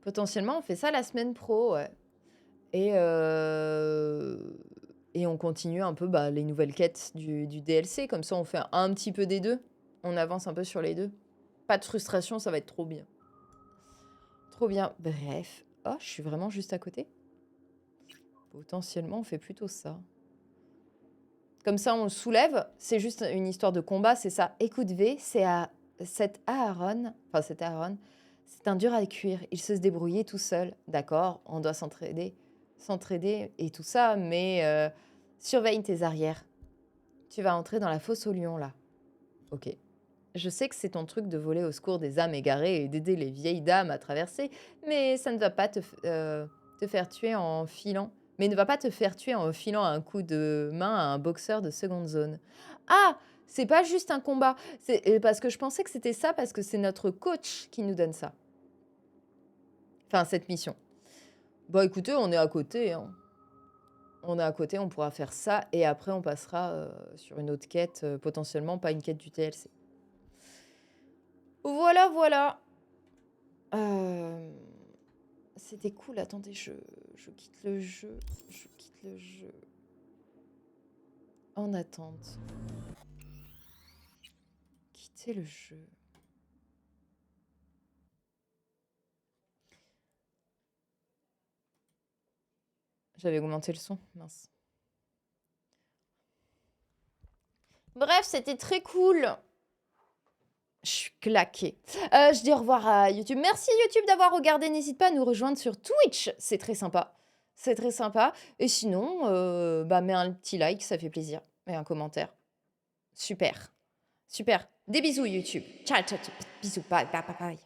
Potentiellement, on fait ça la semaine pro, ouais. Et on continue un peu les nouvelles quêtes du DLC. Comme ça, on fait un petit peu des deux. On avance un peu sur les deux. Pas de frustration, ça va être trop bien. Trop bien. Bref. Oh, je suis vraiment juste à côté. Potentiellement, on fait plutôt ça. Comme ça, on le soulève. C'est juste une histoire de combat, c'est ça. Écoute V, c'est à cet Aaron. Enfin, cet Aaron. C'est un dur à cuire. Il sait se débrouiller tout seul. D'accord, on doit s'entraider et tout ça, mais surveille tes arrières. Tu vas entrer dans la fosse au lion, là. Ok. Je sais que c'est ton truc de voler au secours des âmes égarées et d'aider les vieilles dames à traverser, mais ça ne va pas te faire tuer en filant. Mais ne va pas te faire tuer en filant un coup de main à un boxeur de seconde zone. Ah, c'est pas juste un combat. C'est parce que je pensais que c'était ça, parce que c'est notre coach qui nous donne ça. Enfin, cette mission. Bon, écoutez, on est à côté. Hein. On est à côté, on pourra faire ça. Et après, on passera sur une autre quête, potentiellement pas une quête du TLC. Voilà, voilà. C'était cool. Attendez, je quitte le jeu. Je quitte le jeu. En attente. Quitter le jeu. J'avais augmenté le son. Mince. Bref, c'était très cool. Je suis claquée. Je dis au revoir à YouTube. Merci YouTube d'avoir regardé. N'hésite pas à nous rejoindre sur Twitch. C'est très sympa. C'est très sympa. Et sinon, mets un petit like, ça fait plaisir. Et un commentaire. Super. Super. Des bisous YouTube. Ciao, ciao, ciao. Bisous. Bye, bye, bye, bye.